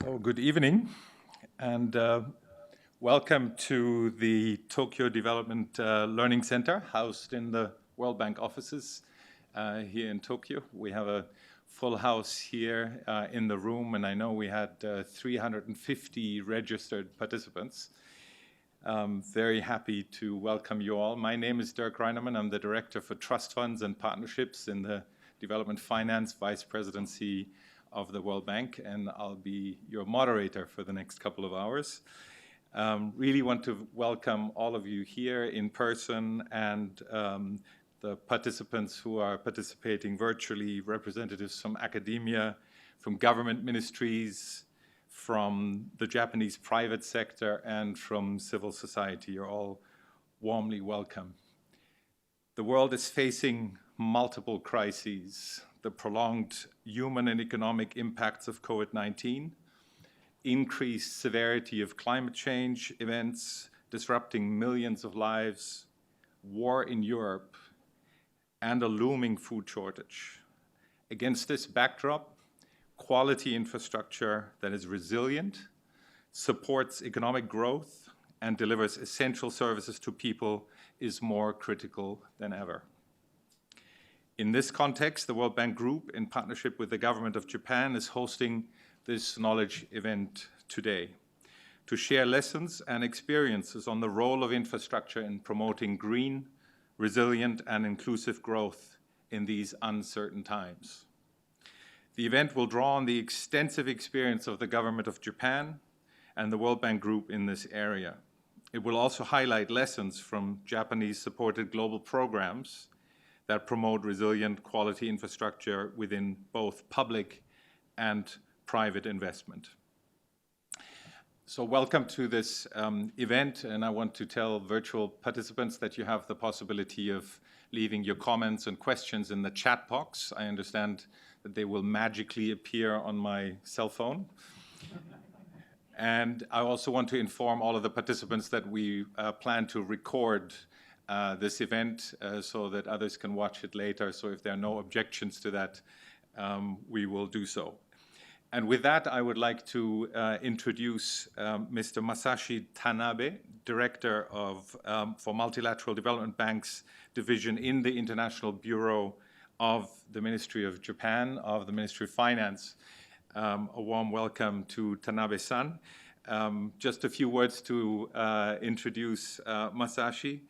So good evening and welcome to the Tokyo Development Learning Center housed in the World Bank offices here in Tokyo. We have a full house here in the room, and I know we had 350 registered participants. Very happy to welcome you all. My name is Dirk Reinermann. I'm the Director for Trust Funds and Partnerships in the Development Finance Vice Presidency of the World Bank, and I'll be your moderator for the next couple of hours. Really want to welcome all of you here in person and the participants who are participating virtually, representatives from academia, from government ministries, from the Japanese private sector, and from civil society. You're all warmly welcome. The world is facing multiple crises: the prolonged human and economic impacts of COVID-19, increased severity of climate change events disrupting millions of lives, war in Europe, and a looming food shortage. Against this backdrop, quality infrastructure that is resilient, supports economic growth, and delivers essential services to people is more critical than ever. In this context, the World Bank Group, in partnership with the government of Japan, is hosting this knowledge event today to share lessons and experiences on the role of infrastructure in promoting green, resilient, and inclusive growth in these uncertain times. The event will draw on the extensive experience of the government of Japan and the World Bank Group in this area. It will also highlight lessons from Japanese-supported global programs that promote resilient quality infrastructure within both public and private investment. So welcome to this event, and I want to tell virtual participants that you have the possibility of leaving your comments and questions in the chat box. I understand that they will magically appear on my cell phone. And I also want to inform all of the participants that we plan to record this event so that others can watch it later. So if there are no objections to that, we will do so. And with that, I would like to introduce Mr. Masashi Tanabe, Director for Multilateral Development Banks Division in the International Bureau of the Ministry of Japan, of the Ministry of Finance. A warm welcome to Tanabe-san. Just a few words to introduce Masashi.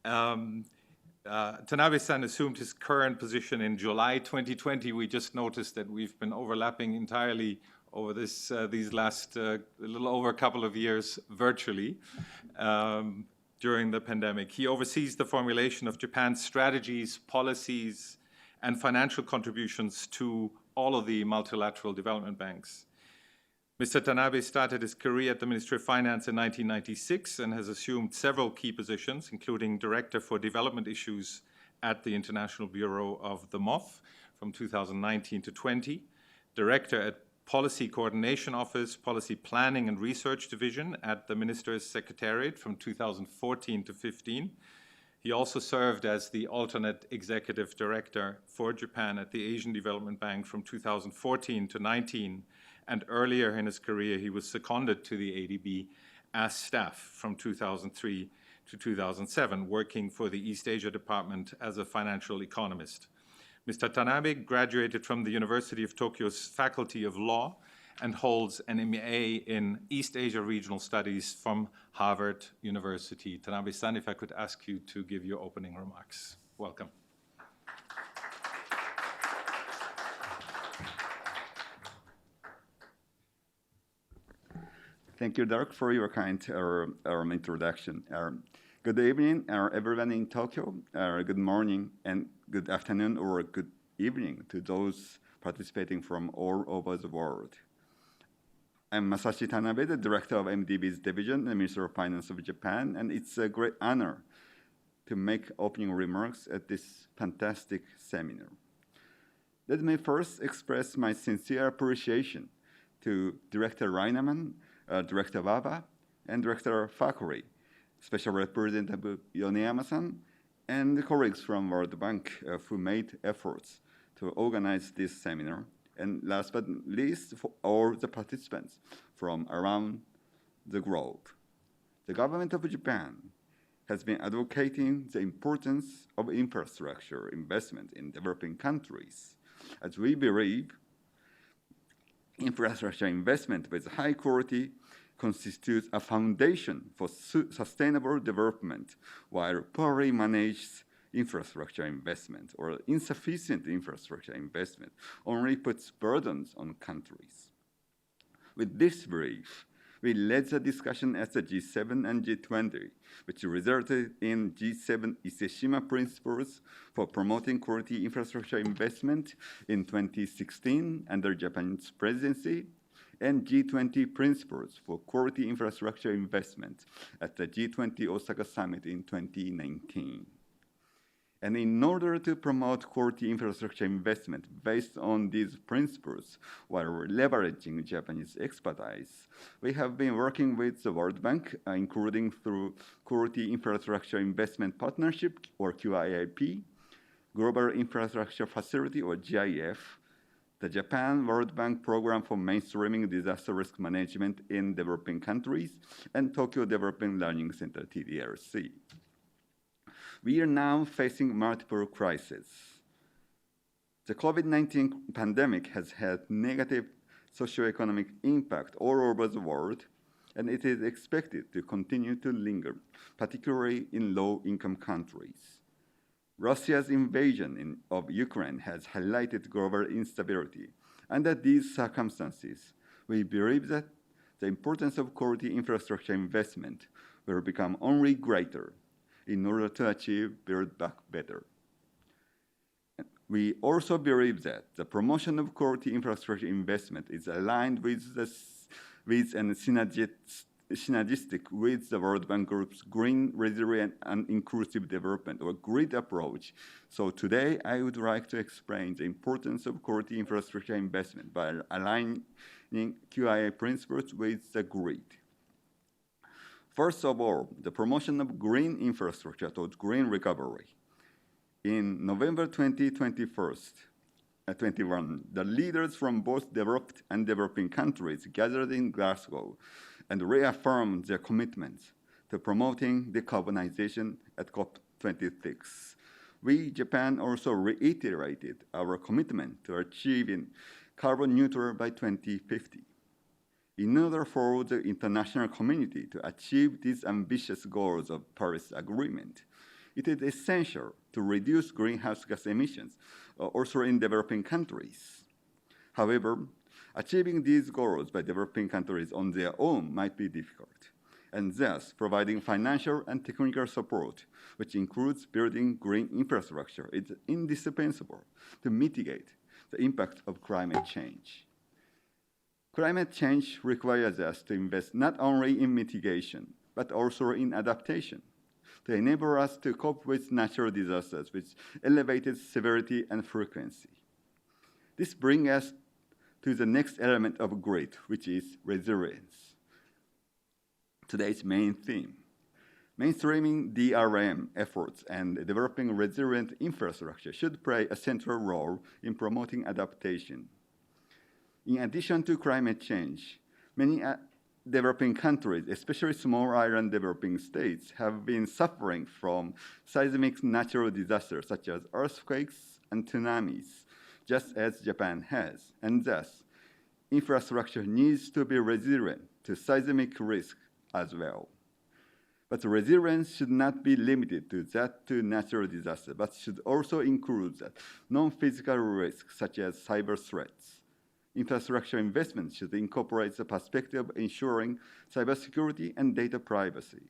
Tanabe-san assumed his current position in July 2020. We just noticed that we've been overlapping entirely over these last a little over a couple of years virtually during the pandemic. He oversees the formulation of Japan's strategies, policies, and financial contributions to all of the multilateral development banks. Mr. Tanabe started his career at the Ministry of Finance in 1996 and has assumed several key positions, including Director for Development Issues at the International Bureau of the MOF from 2019 to 20, Director at Policy Coordination Office, Policy Planning and Research Division at the Minister's Secretariat from 2014 to 15. He also served as the alternate Executive Director for Japan at the Asian Development Bank from 2014 to 19. And earlier in his career, he was seconded to the ADB as staff from 2003 to 2007, working for the East Asia Department as a financial economist. Mr. Tanabe graduated from the University of Tokyo's Faculty of Law and holds an MA in East Asia Regional Studies from Harvard University. Tanabe-san, if I could ask you to give your opening remarks. Welcome. Thank you, Dirk, for your kind introduction. Good evening, everyone in Tokyo. Good morning and good afternoon or good evening to those participating from all over the world. I'm Masashi Tanabe, the Director of MDB's Division, the Ministry of Finance of Japan, and it's a great honor to make opening remarks at this fantastic seminar. Let me first express my sincere appreciation to Director Reinermann, Director Waba, and Director Fakuri, Special Representative Yoneyama-san, and the colleagues from World Bank who made efforts to organize this seminar And last but not least, for all the participants from around the globe. The government of Japan has been advocating the importance of infrastructure investment in developing countries, as we believe infrastructure investment with high quality constitutes a foundation for sustainable development, while poorly managed infrastructure investment or insufficient infrastructure investment only puts burdens on countries. With this belief, we led the discussion at the G7 and G20, which resulted in G7 Iseshima Principles for Promoting Quality Infrastructure Investment in 2016 under Japan's presidency, and G20 Principles for Quality Infrastructure Investment at the G20 Osaka Summit in 2019. And in order to promote quality infrastructure investment based on these principles while leveraging Japanese expertise, we have been working with the World Bank, including through Quality Infrastructure Investment Partnership, or QIIP, Global Infrastructure Facility, or GIF, the Japan World Bank Program for Mainstreaming Disaster Risk Management in Developing Countries, and Tokyo Development Learning Center, TDLC. We are now facing multiple crises. The COVID-19 pandemic has had negative socioeconomic impact all over the world, and it is expected to continue to linger, particularly in low-income countries. Russia's invasion of Ukraine has highlighted global instability. Under these circumstances, we believe that the importance of quality infrastructure investment will become only greater in order to achieve Build Back Better. We also believe that the promotion of quality infrastructure investment is aligned with and synergistic with the World Bank Group's Green, Resilient, and Inclusive Development, or GRID approach. So today, I would like to explain the importance of quality infrastructure investment by aligning QIA principles with the GRID. First of all, the promotion of green infrastructure towards green recovery. In November 2021, the leaders from both developed and developing countries gathered in Glasgow and reaffirmed their commitments to promoting decarbonization at COP26. We, Japan, also reiterated our commitment to achieving carbon neutral by 2050. In order for the international community to achieve these ambitious goals of Paris Agreement, it is essential to reduce greenhouse gas emissions, also in developing countries. However, achieving these goals by developing countries on their own might be difficult, and thus providing financial and technical support, which includes building green infrastructure, is indispensable to mitigate the impact of climate change. Climate change requires us to invest not only in mitigation, but also in adaptation to enable us to cope with natural disasters with elevated severity and frequency. This brings us to the next element of GRID, which is resilience. Today's main theme. Mainstreaming DRM efforts and developing resilient infrastructure should play a central role in promoting adaptation. In addition to climate change, many developing countries, especially small island developing states, have been suffering from seismic natural disasters such as earthquakes and tsunamis, just as Japan has, and thus, infrastructure needs to be resilient to seismic risk as well. But resilience should not be limited to natural disaster, but should also include non-physical risks such as cyber threats. Infrastructure investment should incorporate the perspective of ensuring cybersecurity and data privacy.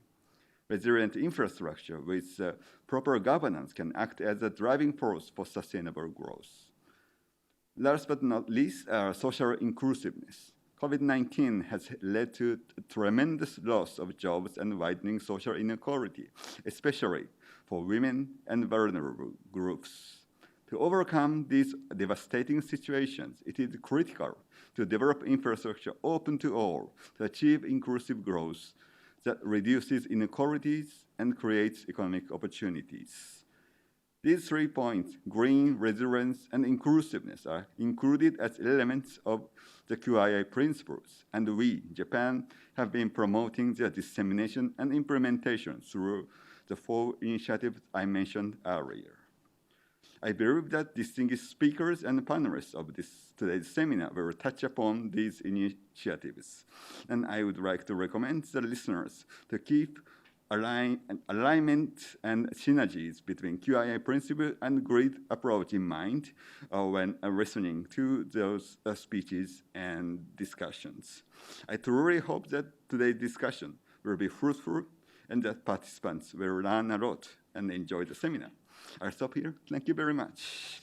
Resilient infrastructure with proper governance can act as a driving force for sustainable growth. Last but not least, social inclusiveness. COVID-19 has led to tremendous loss of jobs and widening social inequality, especially for women and vulnerable groups. To overcome these devastating situations, it is critical to develop infrastructure open to all to achieve inclusive growth that reduces inequalities and creates economic opportunities. These 3 points, green, resilience, and inclusiveness, are included as elements of the QII principles, and we, Japan, have been promoting their dissemination and implementation through the 4 initiatives I mentioned earlier. I believe that distinguished speakers and panelists of today's seminar will touch upon these initiatives, and I would like to recommend the listeners to keep alignment and synergies between QII principle and grid approach in mind when listening to those speeches and discussions. I truly hope that today's discussion will be fruitful and that participants will learn a lot and enjoy the seminar. I'll stop here. Thank you very much.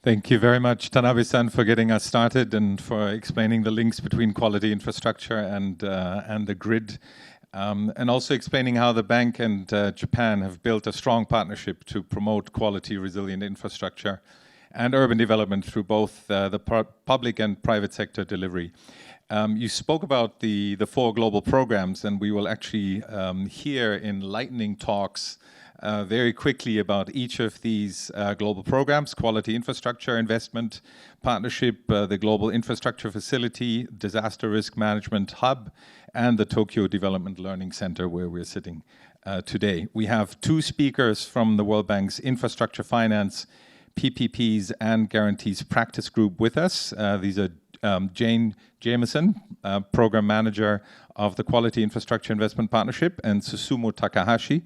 Thank you very much, Tanabe-san, for getting us started and for explaining the links between quality infrastructure and the grid, and also explaining how the bank and Japan have built a strong partnership to promote quality, resilient infrastructure and urban development through both the public and private sector delivery. You spoke about the 4 global programs, and we will actually hear enlightening talks very quickly about each of these global programs: Quality Infrastructure Investment Partnership, the Global Infrastructure Facility, Disaster Risk Management Hub, and the Tokyo Development Learning Center, where we're sitting today. We have 2 speakers from the World Bank's Infrastructure Finance, PPPs, and Guarantees Practice Group with us. These are Jane Jameson, Program Manager of the Quality Infrastructure Investment Partnership, and Susumu Takahashi.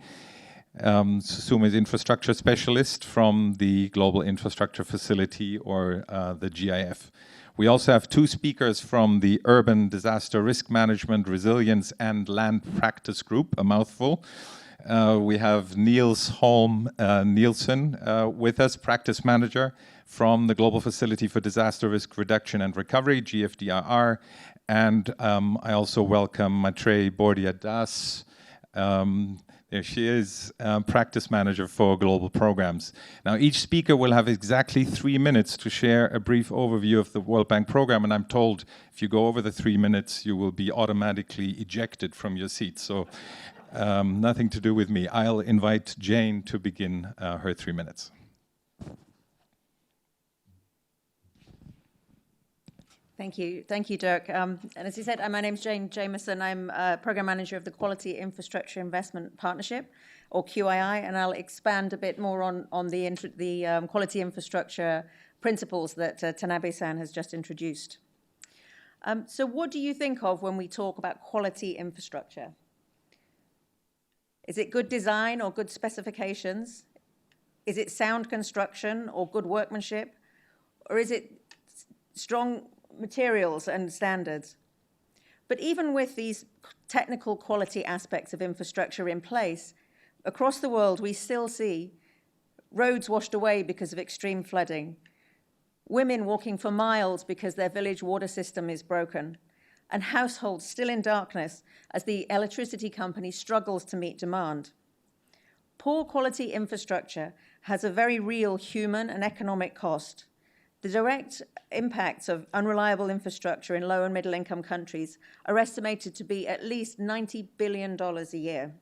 Susumu is Infrastructure Specialist from the Global Infrastructure Facility, or the GIF. We also have 2 speakers from the Urban Disaster Risk Management, Resilience, and Land Practice Group, a mouthful. We have Niels Holm Nielsen with us, Practice Manager from the Global Facility for Disaster Risk Reduction and Recovery, GFDRR. And I also welcome Maitreyi Bordia Das. There she is, Practice Manager for Global Programs. Now, each speaker will have exactly 3 minutes to share a brief overview of the World Bank program, and I'm told if you go over the 3 minutes, you will be automatically ejected from your seat. So nothing to do with me. I'll invite Jane to begin her 3 minutes. Thank you, Dirk. And as you said, my name's Jane Jameson. I'm Program Manager of the Quality Infrastructure Investment Partnership, or QII, and I'll expand a bit more on the quality infrastructure principles that Tanabe-san has just introduced. So what do you think of when we talk about quality infrastructure? Is it good design or good specifications? Is it sound construction or good workmanship? Or is it strong materials and standards? But even with these technical quality aspects of infrastructure in place, across the world we still see roads washed away because of extreme flooding, women walking for miles because their village water system is broken, and households still in darkness as the electricity company struggles to meet demand. Poor quality infrastructure has a very real human and economic cost. The direct impacts of unreliable infrastructure in low and middle income countries are estimated to be at least $90 billion a year.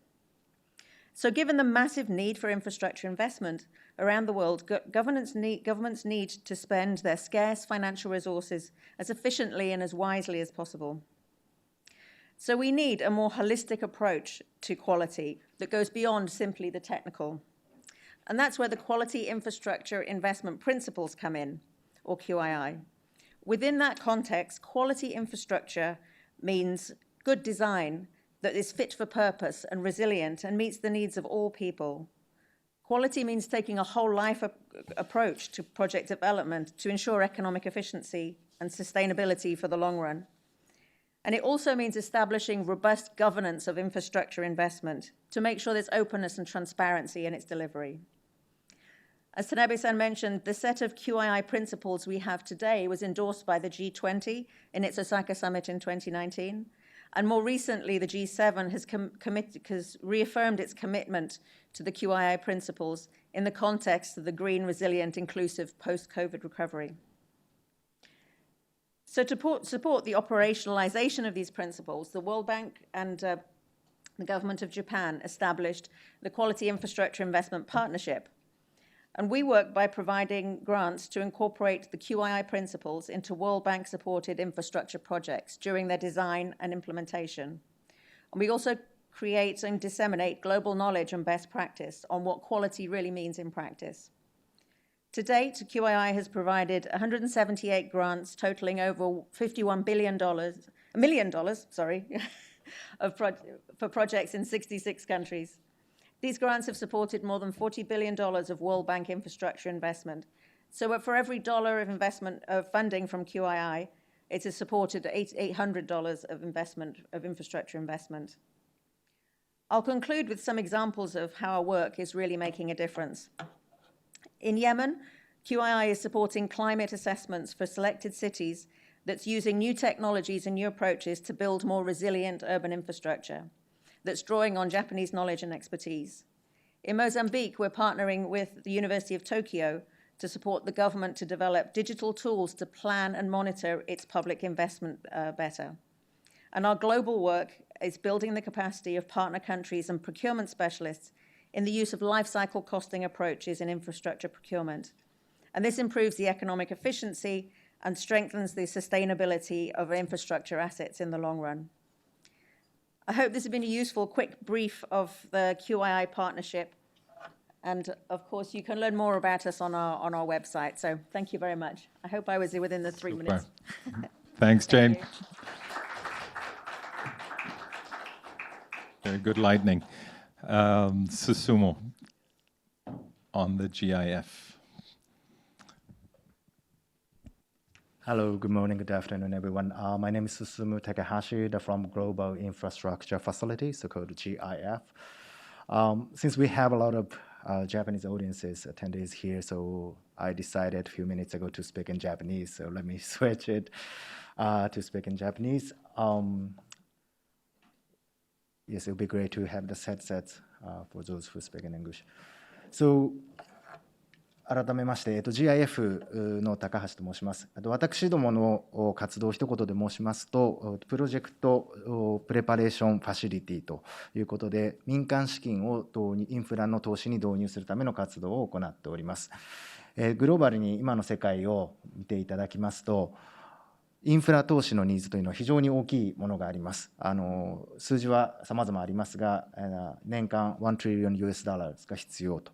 So given the massive need for infrastructure investment around the world, governments need to spend their scarce financial resources as efficiently and as wisely as possible. So we need a more holistic approach to quality that goes beyond simply the technical. And that's where the Quality Infrastructure Investment Principles come in, or QII. Within that context, quality infrastructure means good design that is fit for purpose and resilient and meets the needs of all people. Quality means taking a whole life approach to project development to ensure economic efficiency and sustainability for the long run. And it also means establishing robust governance of infrastructure investment to make sure there's openness and transparency in its delivery. As Tanabe-san mentioned, the set of QII principles we have today was endorsed by the G20 in its Osaka summit in 2019. And more recently, the G7 has reaffirmed its commitment to the QII principles in the context of the green, resilient, inclusive post-COVID recovery. So to support the operationalization of these principles, the World Bank and the government of Japan established the Quality Infrastructure Investment Partnership. And we work by providing grants to incorporate the QII principles into World Bank-supported infrastructure projects during their design and implementation. And we also create and disseminate global knowledge and best practice on what quality really means in practice. To date, QII has provided 178 grants totaling over $51 million for projects in 66 countries. These grants have supported more than $40 billion of World Bank infrastructure investment. So for every dollar of investment of funding from QII, it has supported $800 of infrastructure investment. I'll conclude with some examples of how our work is really making a difference. In Yemen, QII is supporting climate assessments for selected cities that's using new technologies and new approaches to build more resilient urban infrastructure that's drawing on Japanese knowledge and expertise. In Mozambique, we're partnering with the University of Tokyo to support the government to develop digital tools to plan and monitor its public investment better. And our global work is building the capacity of partner countries and procurement specialists in the use of life cycle costing approaches in infrastructure procurement. And this improves the economic efficiency and strengthens the sustainability of infrastructure assets in the long run. I hope this has been a useful, quick brief of the QII partnership. And of course, you can learn more about us on our website. So thank you very much. I hope I was within the 3 minutes. Thanks, Jane. Thank you. Very good lightning. Susumu on the GIF. Hello, good morning, good afternoon, everyone. My name is Susumu Takahashi from Global Infrastructure Facility, so-called GIF. Since we have a lot of Japanese audiences, attendees here, so I decided a few minutes ago to speak in Japanese, so let me switch it to speak in Japanese. Yes, it would be great to have the headsets for those who speak in English. So,改めまして、GIF の高橋と申します。私どもの活動を一言で申しますと、プロジェクトプレパレーションファシリティということで、民間資金をインフラの投資に導入するための活動を行っております。グローバルに今の世界を見ていただきますと、インフラ投資のニーズというのは非常に大きいものがあります。数字は様々ありますが、年間1 trillion US ドルが必要と。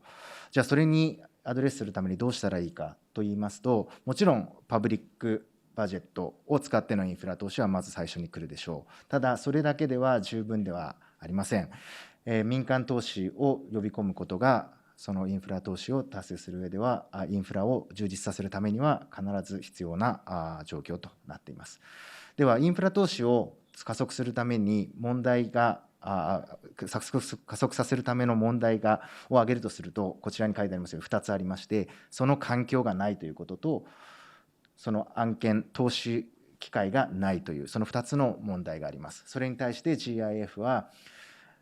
じゃあそれにアドレスするためにどうしたらいいかといいますと、もちろんパブリックバジェットを使ってのインフラ投資はまず最初に来るでしょう。ただそれだけでは十分ではありません。民間投資を呼び込むことがそのインフラ投資を達成する上では、インフラを充実させるためには必ず必要な状況となっています。では、インフラ投資を加速するために問題が、加速させるための問題を挙げるとすると、こちらに書いてありますように2つありまして、その環境がないということと、その案件、投資機会がないという、その2つの問題があります。それに対して GIF は、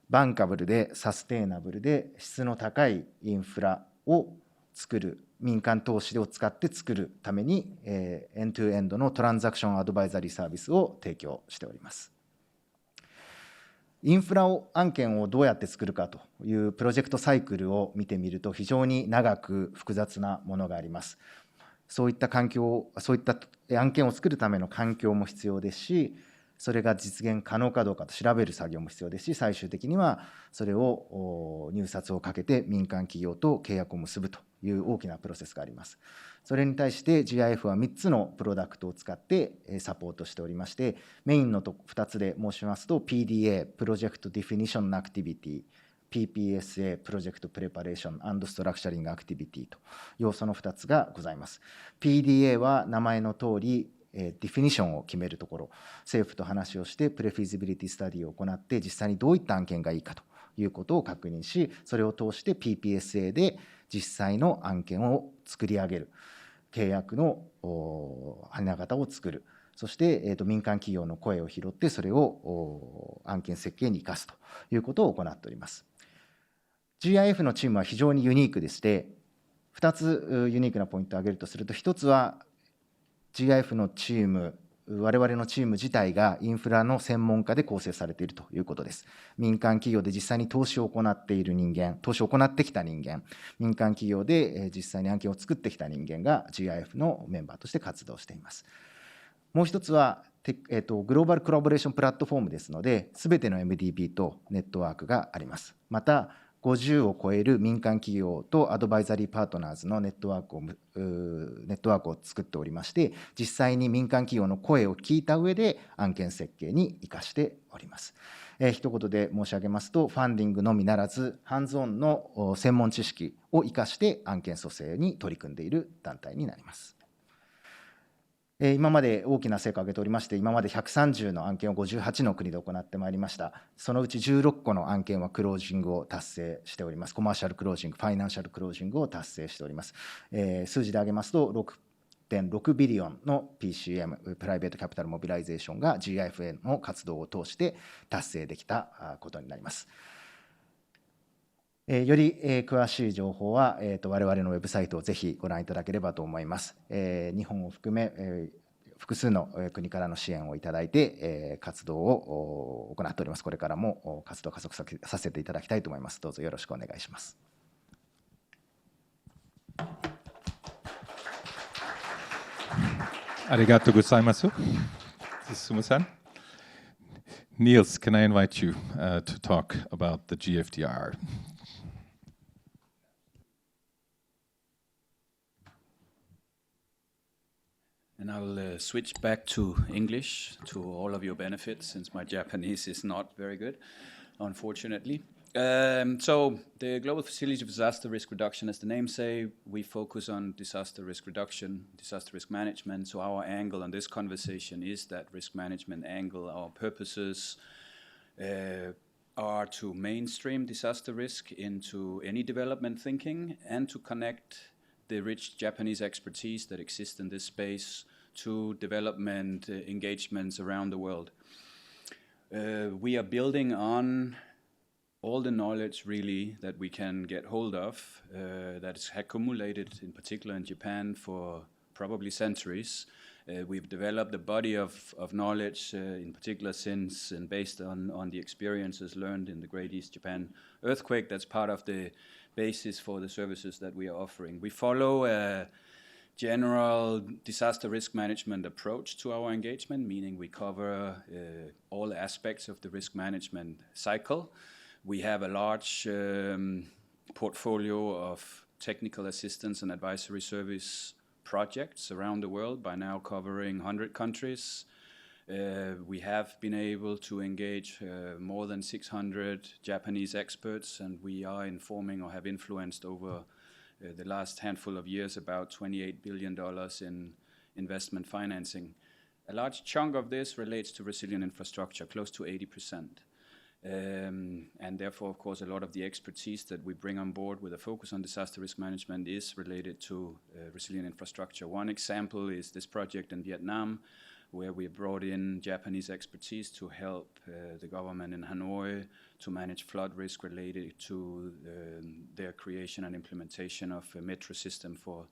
バンカブルでサステイナブルで質の高いインフラを作る、民間投資を使って作るために、エンドトゥエンドのトランザクションアドバイザリーサービスを提供しております。インフラ案件をどうやって作るかというプロジェクトサイクルを見てみると非常に長く複雑なものがあります。そういった環境、そういった案件を作るための環境も必要ですし、それが実現可能かどうかと調べる作業も必要ですし、最終的にはそれを入札をかけて民間企業と契約を結ぶという大きなプロセスがあります。それに対して GIF は3つのプロダクトを使ってサポートしておりまして、メインの2つで申しますと PDA、プロジェクトディフィニションアクティビティ、PPSA、プロジェクトプレパレーション&ストラクチャリングアクティビティと要素の2つがございます。PDA は名前の通りディフィニションを決めるところ、政府と話をしてプレフィジビリティスタディを行って実際にどういった案件がいいかということを確認し、それを通して PPSA で実際の案件を作り上げる、契約の花形を作る、そして民間企業の声を拾ってそれを案件設計に生かすということを行っております。GIF のチームは非常にユニークでして、2つユニークなポイントを挙げるとすると、1つはGIF のチーム我々のチーム自体がインフラの専門家で構成されているということです。民間企業で実際に投資を行っている人間、投資を行ってきた人間、民間企業で実際に案件を作ってきた人間が GIF のメンバーとして活動しています。もう一つは、グローバルコラボレーションプラットフォームですので、すべての MDP とネットワークがあります。また、50を超える民間企業とアドバイザリーパートナーズのネットワークを作っておりまして、実際に民間企業の声を聞いた上で案件設計に生かしております。一言で申し上げますと、ファンディングのみならず、ハンズオンの専門知識を生かして案件蘇生に取り組んでいる団体になります。今まで大きな成果を上げておりまして、今まで130の案件を58の国で行ってまいりました。そのうち16個の案件はクロージングを達成しております。コマーシャルクロージング、ファイナンシャルクロージングを達成しております。数字で挙げますと、6.6ビリオンの PCM、プライベートキャピタルモビライゼーションが GIFA の活動を通して達成できたことになります。より詳しい情報は我々のウェブサイトをぜひご覧いただければと思います。日本を含め複数の国からの支援をいただいて活動を行っております。これからも活動を加速させていただきたいと思います。どうぞよろしくお願いします。ありがとうございます。Sumo-san. Niels, can I invite you to talk about the GFDR? And I'll switch back to English to all of your benefits, since my Japanese is not very good, unfortunately. So the Global Facility for Disaster Risk Reduction, as the name say, we focus on disaster risk reduction, disaster risk management. So our angle on this conversation is that risk management angle. Our purposes are to mainstream disaster risk into any development thinking and to connect the rich Japanese expertise that exists in this space to development engagements around the world. We are building on all the knowledge really that we can get hold of that's accumulated in particular in Japan for probably centuries. We've developed a body of knowledge in particular since and based on the experiences learned in the Great East Japan earthquake. That's part of the basis for the services that we are offering. We follow a general disaster risk management approach to our engagement, meaning we cover all aspects of the risk management cycle. We have a large portfolio of technical assistance and advisory service projects around the world, by now covering 100 countries. We have been able to engage more than 600 Japanese experts, and we are informing or have influenced over the last handful of years about $28 billion in investment financing. A large chunk of this relates to resilient infrastructure, close to 80%. And therefore, of course, a lot of the expertise that we bring on board with a focus on disaster risk management is related to resilient infrastructure. One example is this project in Vietnam, where we brought in Japanese expertise to help the government in Hanoi to manage flood risk related to their creation and implementation of a metro system for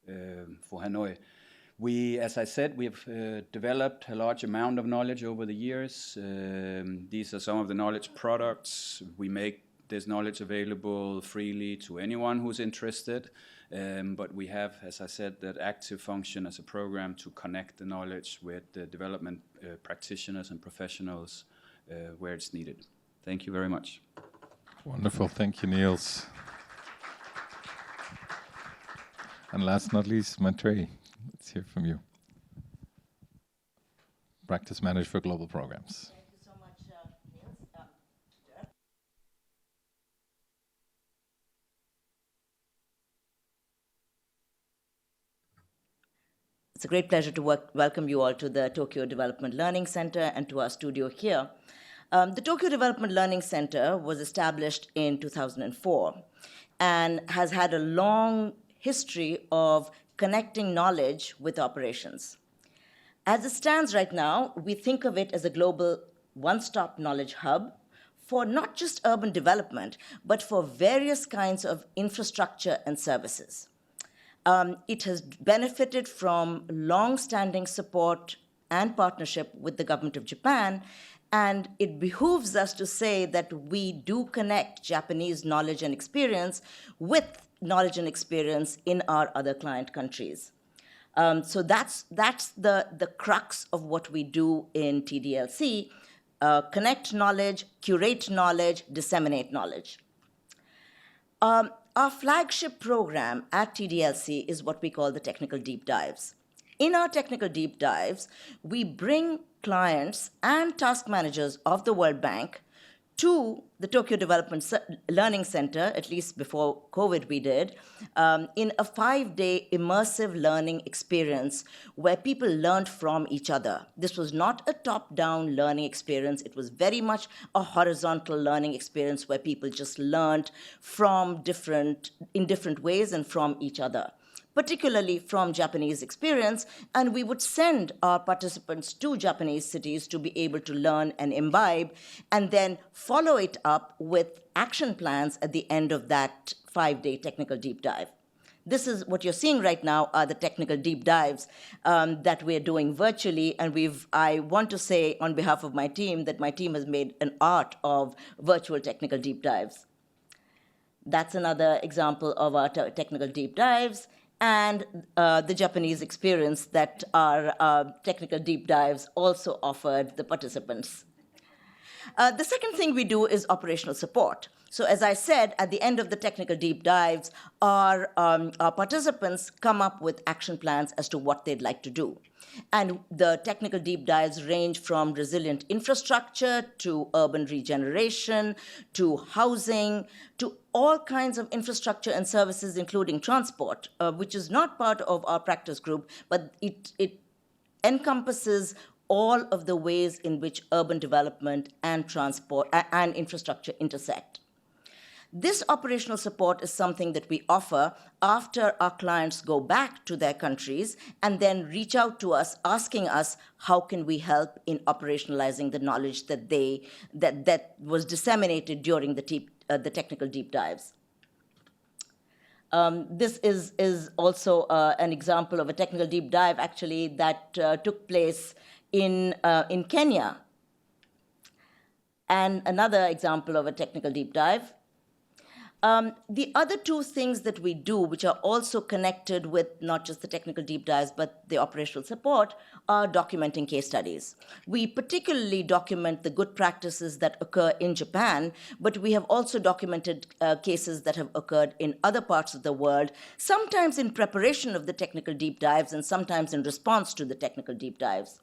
Hanoi. We, as I said, we've developed a large amount of knowledge over the years. These are some of the knowledge products. We make this knowledge available freely to anyone who's interested. But we have, as I said, that active function as a program to connect the knowledge with the development practitioners and professionals where it's needed. Thank you very much. Wonderful. Thank you, Niels. And last but not least, Monterey. Let's hear from you. Practice Manager for Global Programs. Thank you so much, Niels. Dirk. It's a great pleasure to welcome you all to the Tokyo Development Learning Center and to our studio here. The Tokyo Development Learning Center was established in 2004 and has had a long history of connecting knowledge with operations. As it stands right now, we think of it as a global one-stop knowledge hub for not just urban development, but for various kinds of infrastructure and services. It has benefited from long-standing support and partnership with the government of Japan. And it behooves us to say that we do connect Japanese knowledge and experience with knowledge and experience in our other client countries. So that's the crux of what we do in TDLC, connect knowledge, curate knowledge, disseminate knowledge. Our flagship program at TDLC is what we call the technical deep dives. In our technical deep dives, we bring clients and task managers of the World Bank to the Tokyo Development Learning Center, at least before COVID we did, in a 5-day immersive learning experience where people learned from each other. This was not a top-down learning experience. It was very much a horizontal learning experience where people just learned in different ways and from each other, particularly from Japanese experience, and we would send our participants to Japanese cities to be able to learn and imbibe, and then follow it up with action plans at the end of that 5-day technical deep dive. This is what you're seeing right now are the technical deep dives that we're doing virtually, and I want to say on behalf of my team that my team has made an art of virtual technical deep dives. That's another example of our technical deep dives, and the Japanese experience that our technical deep dives also offered the participants. The second thing we do is operational support. So as I said, at the end of the technical deep dives, our participants come up with action plans as to what they'd like to do. And the technical deep dives range from resilient infrastructure to urban regeneration, to housing, to all kinds of infrastructure and services, including transport, which is not part of our practice group, but it encompasses all of the ways in which urban development and transport and infrastructure intersect. This operational support is something that we offer after our clients go back to their countries and then reach out to us, asking us how can we help in operationalizing the knowledge that was disseminated during the technical deep dives. This is also an example of a technical deep dive, actually, that took place in Kenya. And another example of a technical deep dive. The other two things that we do, which are also connected with not just the technical deep dives, but the operational support, are documenting case studies. We particularly document the good practices that occur in Japan, but we have also documented cases that have occurred in other parts of the world, sometimes in preparation of the technical deep dives and sometimes in response to the technical deep dives.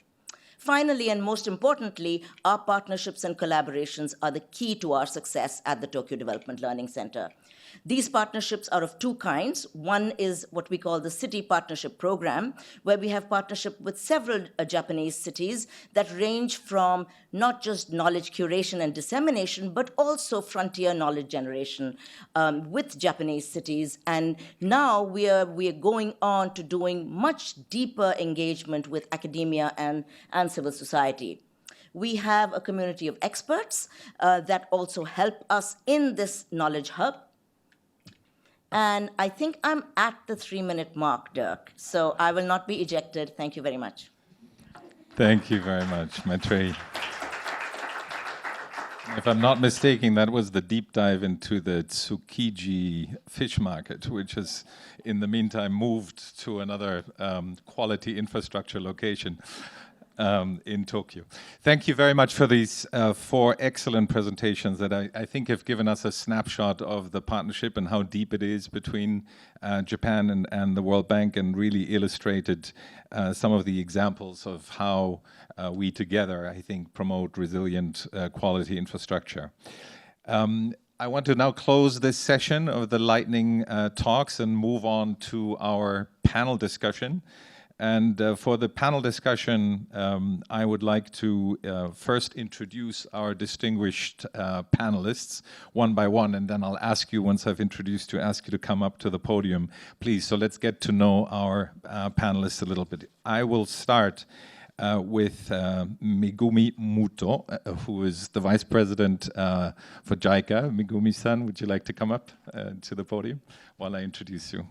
Finally, and most importantly, our partnerships and collaborations are the key to our success at the Tokyo Development Learning Center. These partnerships are of two kinds. One is what we call the City Partnership Program, where we have partnership with several Japanese cities that range from not just knowledge curation and dissemination, but also frontier knowledge generation with Japanese cities. And now we are going on to doing much deeper engagement with academia and civil society. We have a community of experts that also help us in this knowledge hub. And I think I'm at the 3-minute mark, Dirk. So I will not be ejected. Thank you very much. Thank you very much, Maitreyi. If I'm not mistaken, that was the deep dive into the Tsukiji fish market, which has, in the meantime, moved to another quality infrastructure location in Tokyo. Thank you very much for these 4 excellent presentations that I think have given us a snapshot of the partnership and how deep it is between Japan and the World Bank, and really illustrated some of the examples of how we together, I think, promote resilient quality infrastructure. I want to now close this session of the lightning talks and move on to our panel discussion. And for the panel discussion, I would like to first introduce our distinguished panelists one by one, and then I'll ask you, once I've introduced you, ask you to come up to the podium, please. So let's get to know our panelists a little bit. I will start with Megumi Muto, who is the Vice President for JICA. Megumi-san, would you like to come up to the podium while I introduce you?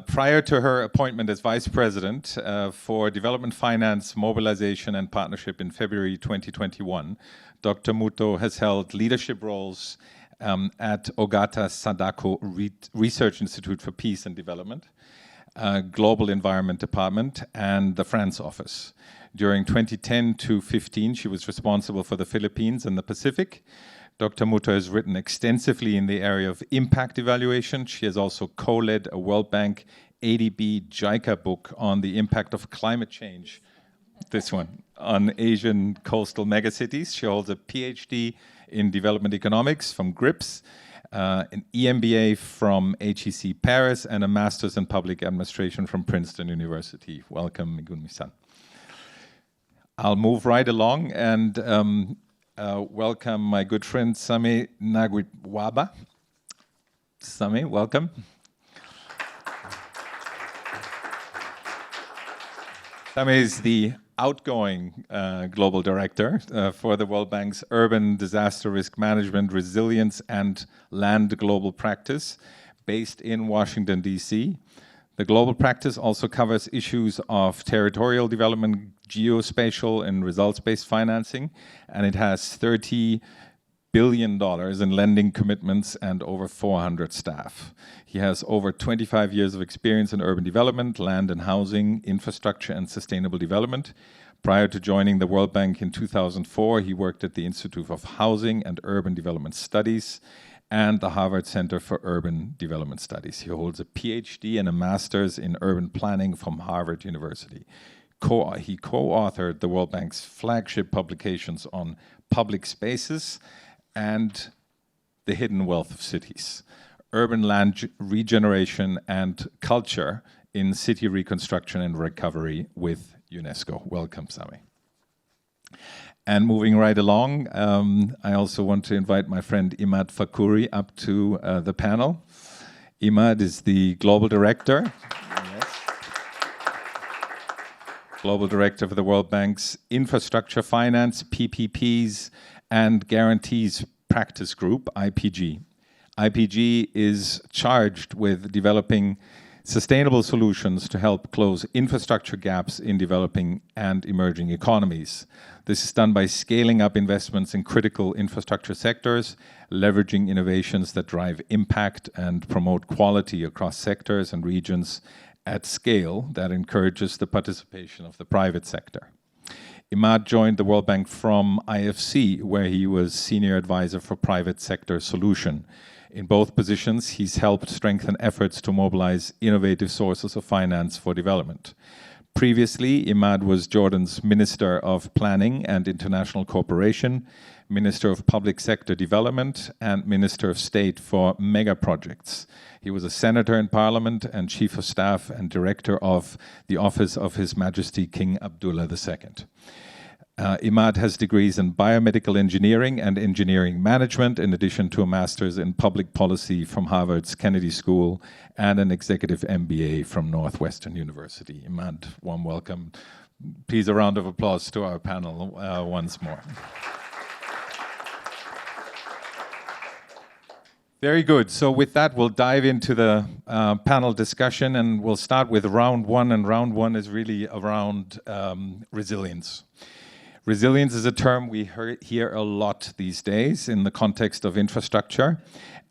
Prior to her appointment as Vice President for Development Finance, Mobilization and Partnership in February 2021, Dr. Muto has held leadership roles at Ogata Sadako Research Institute for Peace and Development, Global Environment Department, and the France office. During 2010 to 15, she was responsible for the Philippines and the Pacific. Dr. Muto has written extensively in the area of impact evaluation. She has also co-led a World Bank ADB JICA book on the impact of climate change, this one, on Asian coastal megacities. She holds a PhD in development economics from GRIPS, an EMBA from HEC Paris, and a master's in public administration from Princeton University. Welcome, Megumi-san. I'll move right along and welcome my good friend Sami Nagwitwaba. Sami, welcome. Sami is the outgoing Global Director for the World Bank's Urban Disaster Risk Management, Resilience and Land Global Practice, based in Washington, D.C. The global practice also covers issues of territorial development, geospatial, and results-based financing, and it has $30 billion in lending commitments and over 400 staff. He has over 25 years of experience in urban development, land and housing, infrastructure, and sustainable development. Prior to joining the World Bank in 2004, he worked at the Institute of Housing and Urban Development Studies and the Harvard Center for Urban Development Studies. He holds a PhD and a master's in urban planning from Harvard University. He co-authored the World Bank's flagship publications on public spaces and the hidden wealth of cities, urban land regeneration and culture in city reconstruction and recovery with UNESCO. Welcome, Sami. And moving right along, I also want to invite my friend Imad Fakhouri up to the panel. Imad is the Global Director. Global Director for the World Bank's Infrastructure Finance, PPPs, and Guarantees Practice Group, IPG. IPG is charged with developing sustainable solutions to help close infrastructure gaps in developing and emerging economies. This is done by scaling up investments in critical infrastructure sectors, leveraging innovations that drive impact and promote quality across sectors and regions at scale that encourages the participation of the private sector. Imad joined the World Bank from IFC, where he was Senior Advisor for Private Sector Solution. In both positions, he's helped strengthen efforts to mobilize innovative sources of finance for development. Previously, Imad was Jordan's Minister of Planning and International Cooperation, Minister of Public Sector Development, and Minister of State for mega projects. He was a senator in Parliament and Chief of Staff and Director of the Office of His Majesty King Abdullah II. Imad has degrees in biomedical engineering and engineering management, in addition to a master's in public policy from Harvard's Kennedy School and an executive MBA from Northwestern University. Imad, warm welcome. Please, a round of applause to our panel once more. Very good. So with that, we'll dive into the panel discussion, and we'll start with round one. And round one is really around resilience. Resilience is a term we hear a lot these days in the context of infrastructure.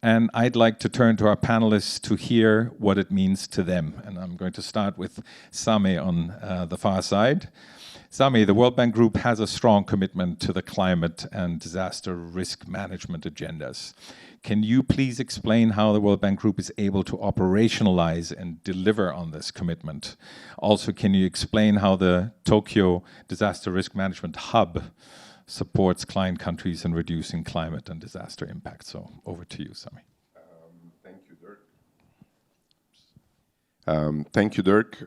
And I'd like to turn to our panelists to hear what it means to them. And I'm going to start with Sami on the far side. Sami, the World Bank Group has a strong commitment to the climate and disaster risk management agendas. Can you please explain how the World Bank Group is able to operationalize and deliver on this commitment? Also, can you explain how the Tokyo Disaster Risk Management Hub supports client countries in reducing climate and disaster impact? So over to you, Sami. Thank you, Dirk. Thank you, Dirk.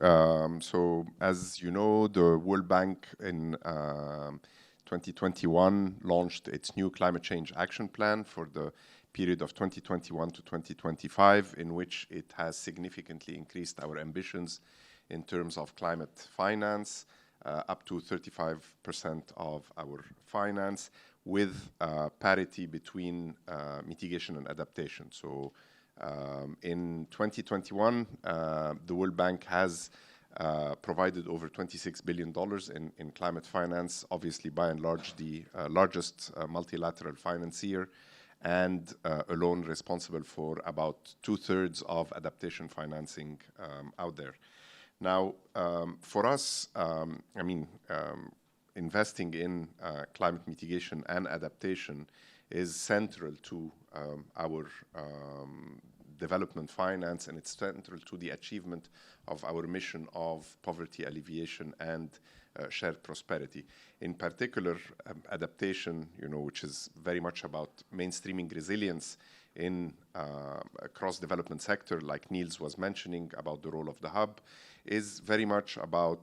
So as you know, the World Bank in 2021 launched its new climate change action plan for the period of 2021 to 2025, in which it has significantly increased our ambitions in terms of climate finance, up to 35% of our finance, with parity between mitigation and adaptation. So In 2021, the World Bank has provided over $26 billion in climate finance, obviously by and large the largest multilateral financier, and alone responsible for about 2/3 of adaptation financing out there. Now, for us, investing in climate mitigation and adaptation is central to our development finance, and it's central to the achievement of our mission of poverty alleviation and shared prosperity. In particular, adaptation, which is very much about mainstreaming resilience in across development sector, like Niels was mentioning about the role of the hub, is very much about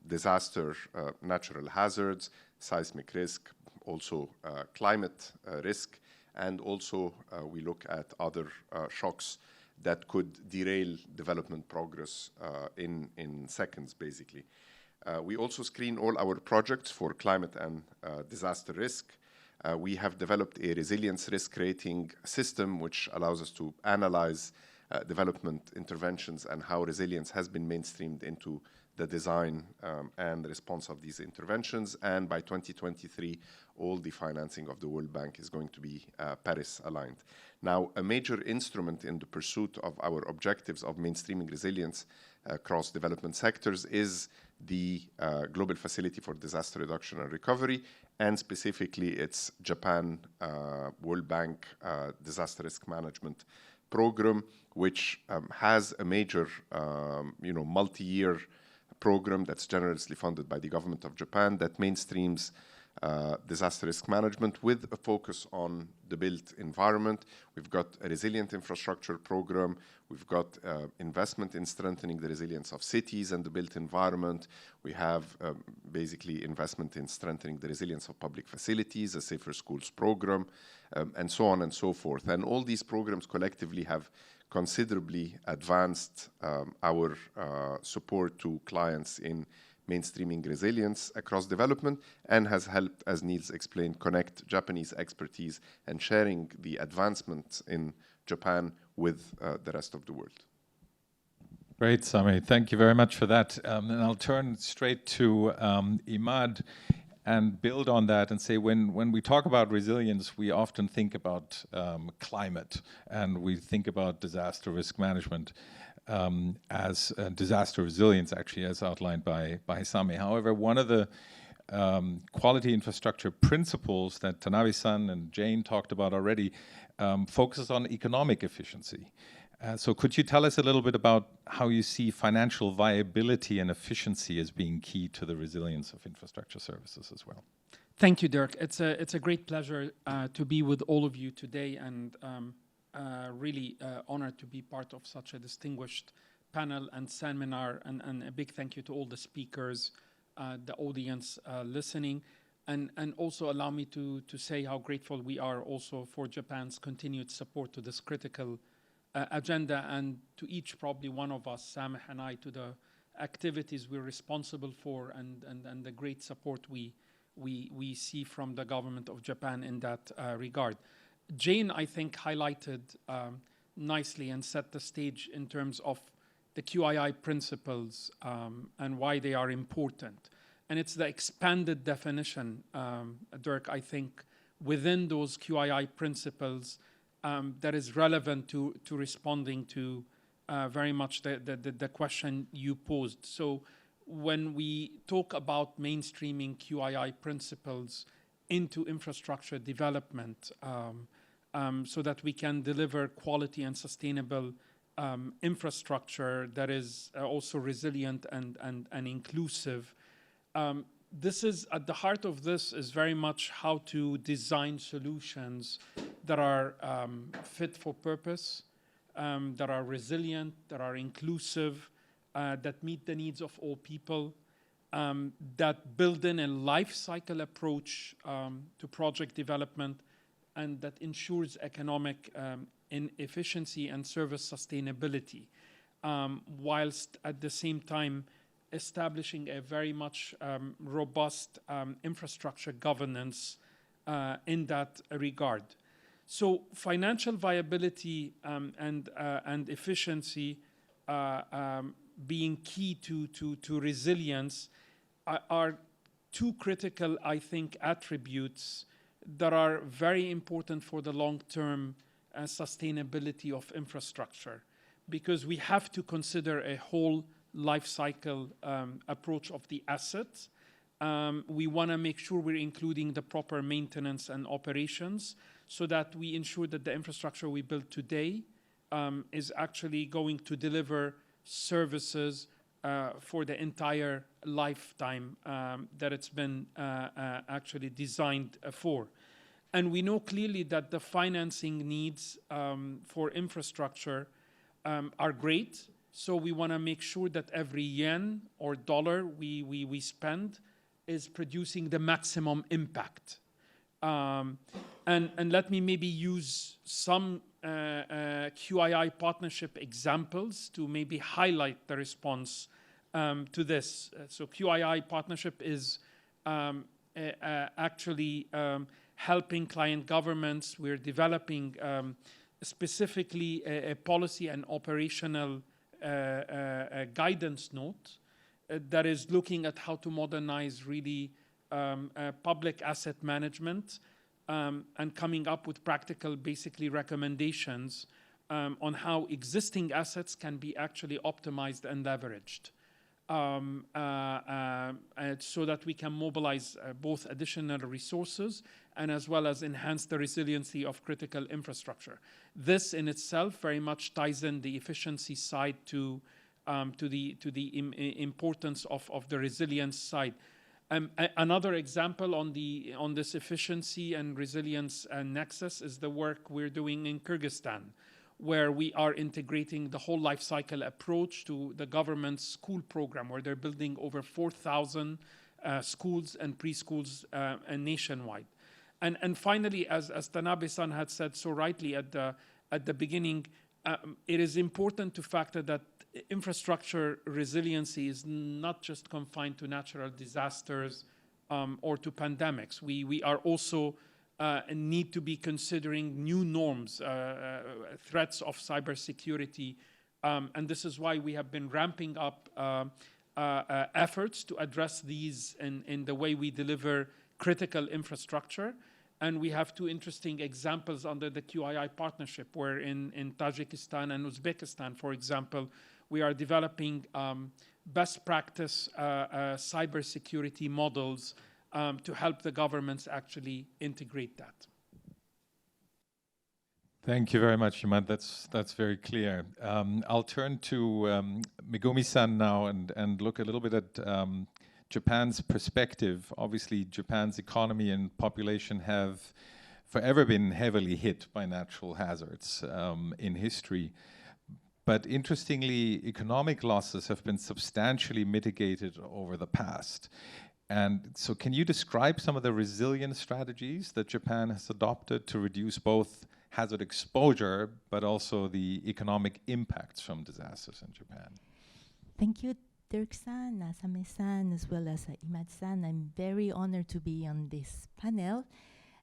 disaster, natural hazards, seismic risk, also climate risk, and also we look at other shocks that could derail development progress in seconds, basically. We also screen all our projects for climate and disaster risk. We have developed a resilience risk rating system which allows us to analyze development interventions and how resilience has been mainstreamed into the design and response of these interventions. And by 2023, all the financing of the World Bank is going to be Paris aligned. Now, a major instrument in the pursuit of our objectives of mainstreaming resilience across development sectors is the Global Facility for Disaster Reduction and Recovery, and specifically its Japan World Bank Disaster Risk Management Program, which has a major multi-year program that's generously funded by the government of Japan that mainstreams disaster risk management with a focus on the built environment. We've got a resilient infrastructure program. We've got investment in strengthening the resilience of cities and the built environment. We have basically investment in strengthening the resilience of public facilities, a safer schools program, and so on and so forth. And all these programs collectively have considerably advanced our support to clients in mainstreaming resilience across development, and has helped, as Niels explained, connect Japanese expertise and sharing the advancements in Japan with the rest of the world. Great, Sami. Thank you very much for that. And I'll turn straight to Imad and build on that and say, when we talk about resilience, we often think about climate, and we think about disaster risk management as disaster resilience, actually, as outlined by Sami. However, one of the quality infrastructure principles that Tanabe-san and Jane talked about already focuses on economic efficiency. So could you tell us a little bit about how you see financial viability and efficiency as being key to the resilience of infrastructure services as well? Thank you, Dirk. It's a great pleasure to be with all of you today, and really honored to be part of such a distinguished panel and seminar, and a big thank you to all the speakers, the audience listening, and also allow me to say how grateful we are also for Japan's continued support to this critical agenda, and to each, probably one of us, Sameh and I, to the activities we're responsible for, and the great support we see from the government of Japan in that regard. Jane, I think, highlighted nicely and set the stage in terms of the QII principles and why they are important. And it's the expanded definition, Dirk, I think, within those QII principles that is relevant to responding to very much the question you posed. So when we talk about mainstreaming QII principles into infrastructure development so that we can deliver quality and sustainable infrastructure that is also resilient and inclusive, this is at the heart of this is very much how to design solutions that are fit for purpose, that are resilient, that are inclusive, that meet the needs of all people, that build in a life cycle approach to project development, and that ensures economic efficiency and service sustainability, whilst at the same time establishing a very much robust infrastructure governance in that regard. So financial viability and efficiency being key to resilience are two critical, I think, attributes that are very important for the long-term sustainability of infrastructure, because we have to consider a whole life cycle approach of the assets. We want to make sure we're including the proper maintenance and operations so that we ensure that the infrastructure we build today is actually going to deliver services for the entire lifetime that it's been actually designed for. And we know clearly that the financing needs for infrastructure are great. So we want to make sure that every yen or dollar we spend is producing the maximum impact. And let me maybe use some QII partnership examples to maybe highlight the response to this. So QII partnership is actually helping client governments. We're developing specifically a policy and operational guidance note that is looking at how to modernize really public asset management and coming up with practical, basically, recommendations on how existing assets can be actually optimized and leveraged so that we can mobilize both additional resources and as well as enhance the resiliency of critical infrastructure. This in itself very much ties in the efficiency side to the importance of the resilience side. Another example on this efficiency and resilience nexus is the work we're doing in Kyrgyzstan, where we are integrating the whole life cycle approach to the government's school program, where they're building over 4,000 schools and preschools nationwide. And finally, as Tanabe-san had said so rightly at the beginning, it is important to factor that infrastructure resiliency is not just confined to natural disasters or to pandemics. We are also need to be considering new norms, threats of cybersecurity, and this is why we have been ramping up efforts to address these in the way we deliver critical infrastructure. And we have two interesting examples under the QII partnership, where in Tajikistan and Uzbekistan, for example, we are developing best practice cybersecurity models to help the governments actually integrate that. Thank you very much, Imad. That's very clear. I'll turn to Megumi-san now and look a little bit at Japan's perspective. Obviously, Japan's economy and population have forever been heavily hit by natural hazards in history. But interestingly, economic losses have been substantially mitigated over the past. And so can you describe some of the resilience strategies that Japan has adopted to reduce both hazard exposure, but also the economic impacts from disasters in Japan? Thank you, Dirk-san, Asame-san, as well as Imad-san. I'm very honored to be on this panel.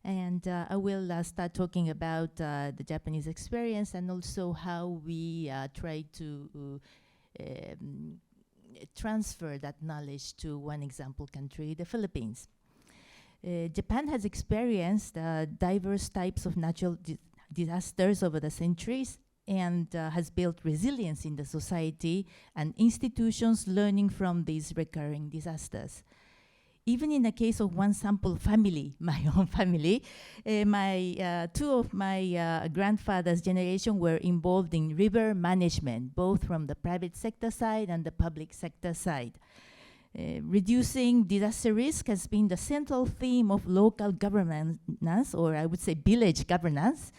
And I will start talking about the Japanese experience and also how we try to transfer that knowledge to one example country, the Philippines. Japan has experienced diverse types of natural disasters over the centuries and has built resilience in the society and institutions learning from these recurring disasters. Even in the case of one sample family, my own family, two of my grandfather's generation were involved in river management, both from the private sector side and the public sector side. Reducing disaster risk has been the central theme of local governance, or I would say village governance,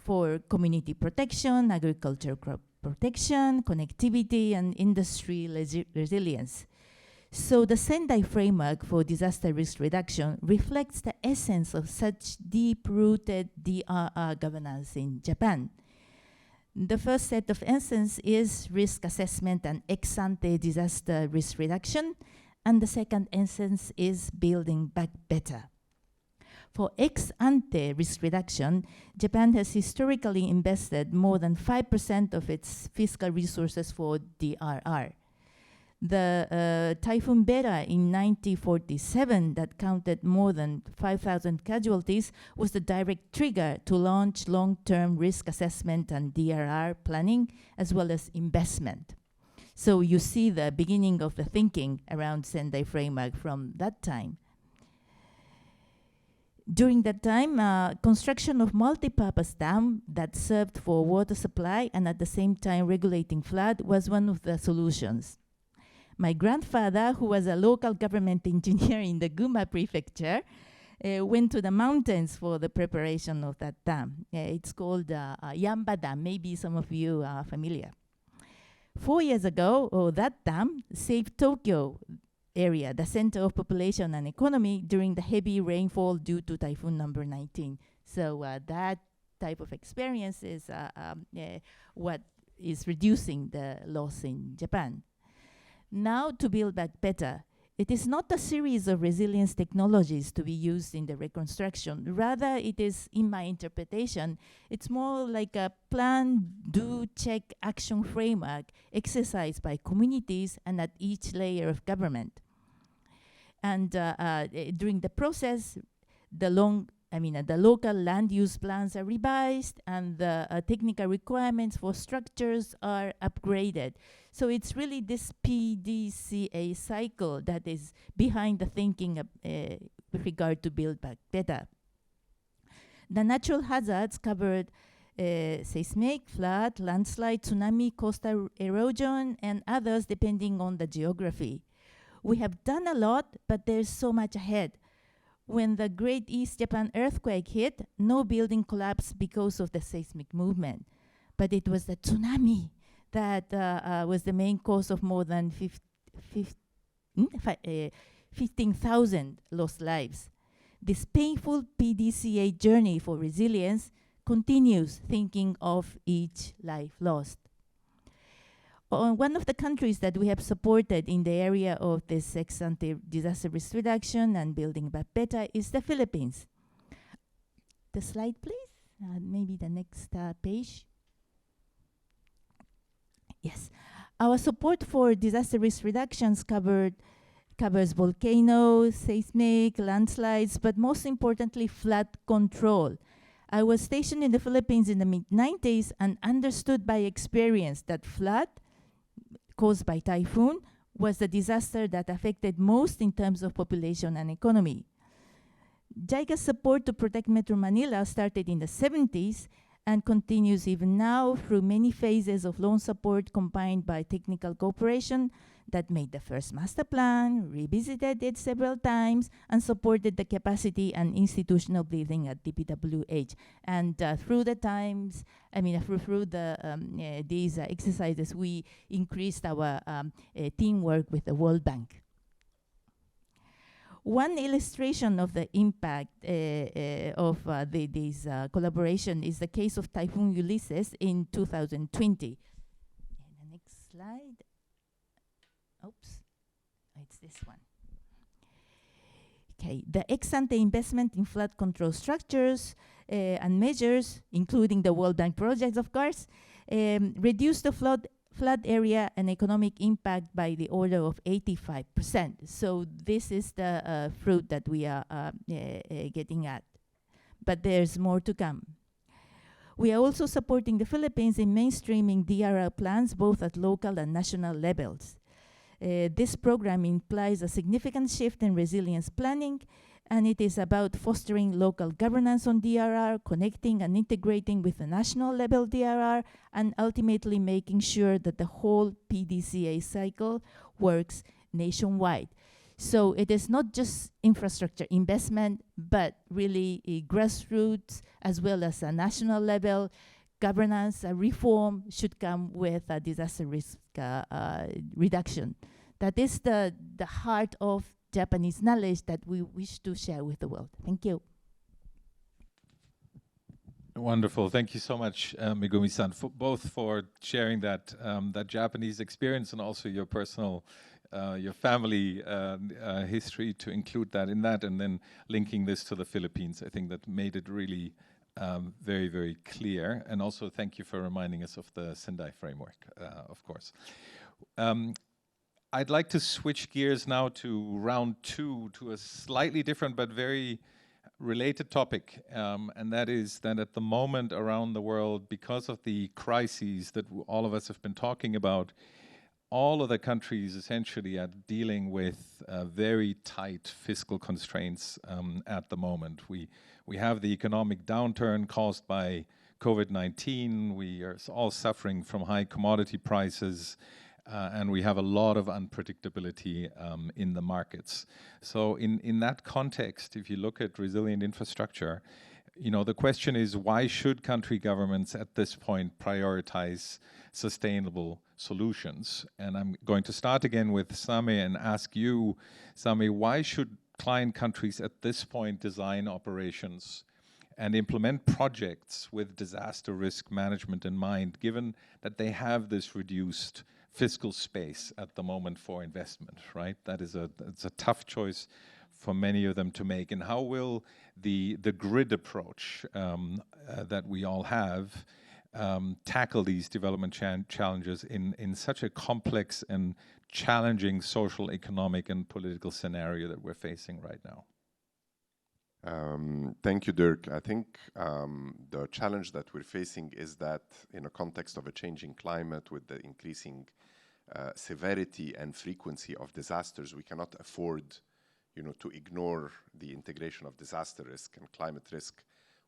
for community protection, agricultural crop protection, connectivity, and industry resilience. So the Sendai framework for disaster risk reduction reflects the essence of such deep-rooted DRR governance in Japan. The first set of essence is risk assessment and ex-ante disaster risk reduction, and the second essence is building back better. For ex-ante risk reduction, Japan has historically invested more than 5% of its fiscal resources for DRR. The Typhoon Beta in 1947 that counted more than 5,000 casualties was the direct trigger to launch long-term risk assessment and DRR planning, as well as investment. So you see the beginning of the thinking around Sendai framework from that time. During that time, construction of multi-purpose dam that served for water supply and at the same time regulating flood was one of the solutions. My grandfather, who was a local government engineer in the Gunma prefecture, went to the mountains for the preparation of that dam. It's called Yamba Dam. Maybe some of you are familiar. 4 years ago, that dam saved Tokyo area, the center of population and economy, during the heavy rainfall due to typhoon number 19. So that type of experience is what is reducing the loss in Japan. Now, to build back better, it is not a series of resilience technologies to be used in the reconstruction. Rather, it is, in my interpretation, it's more like a plan, do, check, action framework exercised by communities and at each layer of government. And during the process, the local land use plans are revised and the technical requirements for structures are upgraded. So it's really this PDCA cycle that is behind the thinking with regard to Build Back Better. The natural hazards covered seismic, flood, landslide, tsunami, coastal erosion, and others depending on the geography. We have done a lot, but there's so much ahead. When the Great East Japan earthquake hit, no building collapsed because of the seismic movement. But it was the tsunami that was the main cause of more than 15,000 lost lives. This painful PDCA journey for resilience continues, thinking of each life lost. One of the countries that we have supported in the area of this ex-ante disaster risk reduction and building back better is the Philippines. The slide, please. Maybe the next page. Yes. Our support for disaster risk reductions covers volcanoes, seismic, landslides, but most importantly, flood control. I was stationed in the Philippines in the mid-90s and understood by experience that flood caused by typhoon was the disaster that affected most in terms of population and economy. JICA's support to protect Metro Manila started in the 70s and continues even now through many phases of loan support combined by technical cooperation that made the first master plan, revisited it several times, and supported the capacity and institutional building at DPWH. And through the times, through the these exercises, we increased our teamwork with the World Bank. One illustration of the impact of this collaboration is the case of Typhoon Ulysses in 2020. And the next slide. Oops, it's this one. Okay, the ex-ante investment in flood control structures and measures, including the World Bank projects, of course, reduced the flood area and economic impact by the order of 85%. So this is the fruit that we are getting at. But there's more to come. We are also supporting the Philippines in mainstreaming DRR plans both at local and national levels. This program implies a significant shift in resilience planning, and it is about fostering local governance on DRR, connecting and integrating with the national level DRR, and ultimately making sure that the whole PDCA cycle works nationwide. So it is not just infrastructure investment, but really a grassroots as well as a national level governance reform should come with a disaster risk reduction. That is the heart of Japanese knowledge that we wish to share with the world. Thank you. Wonderful. Thank you so much, Megumi-san, both for sharing that Japanese experience and also your personal your family history, to include that in that, and then linking this to the Philippines. I think that made it really very, very clear. And also thank you for reminding us of the Sendai framework, of course. I'd like to switch gears now to round two, to a slightly different but very related topic, and that is that at the moment around the world, because of the crises that all of us have been talking about, all of the countries essentially are dealing with very tight fiscal constraints at the moment. We have the economic downturn caused by COVID-19. We are all suffering from high commodity prices, and we have a lot of unpredictability in the markets. So in that context, if you look at resilient infrastructure, the question is, why should country governments at this point prioritize sustainable solutions? And I'm going to start again with Sami and ask you, Sami, why should client countries at this point design operations and implement projects with disaster risk management in mind, given that they have this reduced fiscal space at the moment for investment, right? It's a tough choice for many of them to make. And how will the grid approach that we all have tackle these development challenges in such a complex and challenging social, economic, and political scenario that we're facing right now? Thank you, Dirk. I think the challenge that we're facing is that in a context of a changing climate with the increasing severity and frequency of disasters, we cannot afford to ignore the integration of disaster risk and climate risk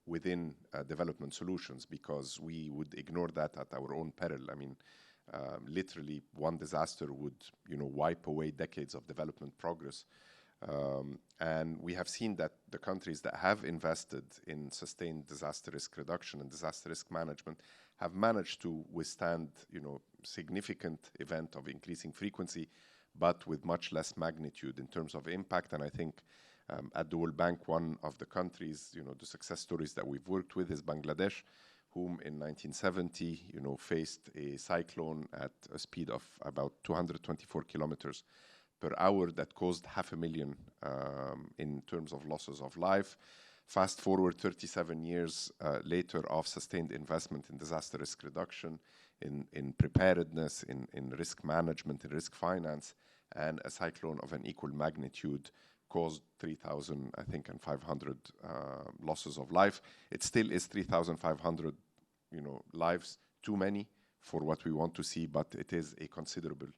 within development solutions, because we would ignore that at our own peril. I mean, literally one disaster would wipe away decades of development progress. And we have seen that the countries that have invested in sustained disaster risk reduction and disaster risk management have managed to withstand, significant event of increasing frequency, but with much less magnitude in terms of impact. And I think at the World Bank, one of the countries, the success stories that we've worked with is Bangladesh, whom in 1970, faced a cyclone at a speed of about 224 kilometers per hour that caused 500,000 in terms of losses of life. Fast forward 37 years later of sustained investment in disaster risk reduction, in preparedness, in risk management, in risk finance, and a cyclone of an equal magnitude caused 3,500 losses of life. It still is 3,500 lives too many for what we want to see, but it is a considerable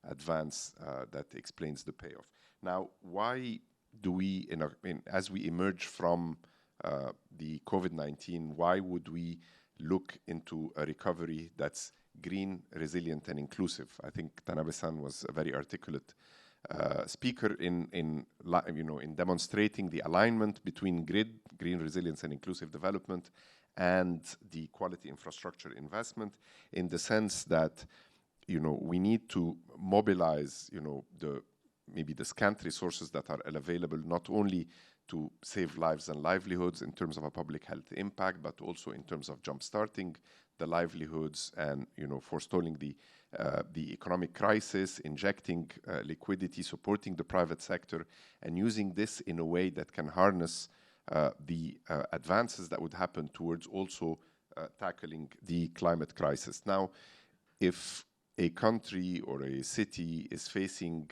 advance that explains the payoff. Now, why do we, as we emerge from the COVID-19, why would we look into a recovery that's green, resilient, and inclusive? I think Tanabe-san was a very articulate speaker in demonstrating the alignment between green resilience and inclusive development, and the quality infrastructure investment, in the sense that we need to mobilize maybe the scant resources that are available, not only to save lives and livelihoods in terms of a public health impact, but also in terms of jump-starting the livelihoods and forestalling the economic crisis, injecting liquidity, supporting the private sector, and using this in a way that can harness the advances that would happen towards also tackling the climate crisis. Now, if a country or a city is facing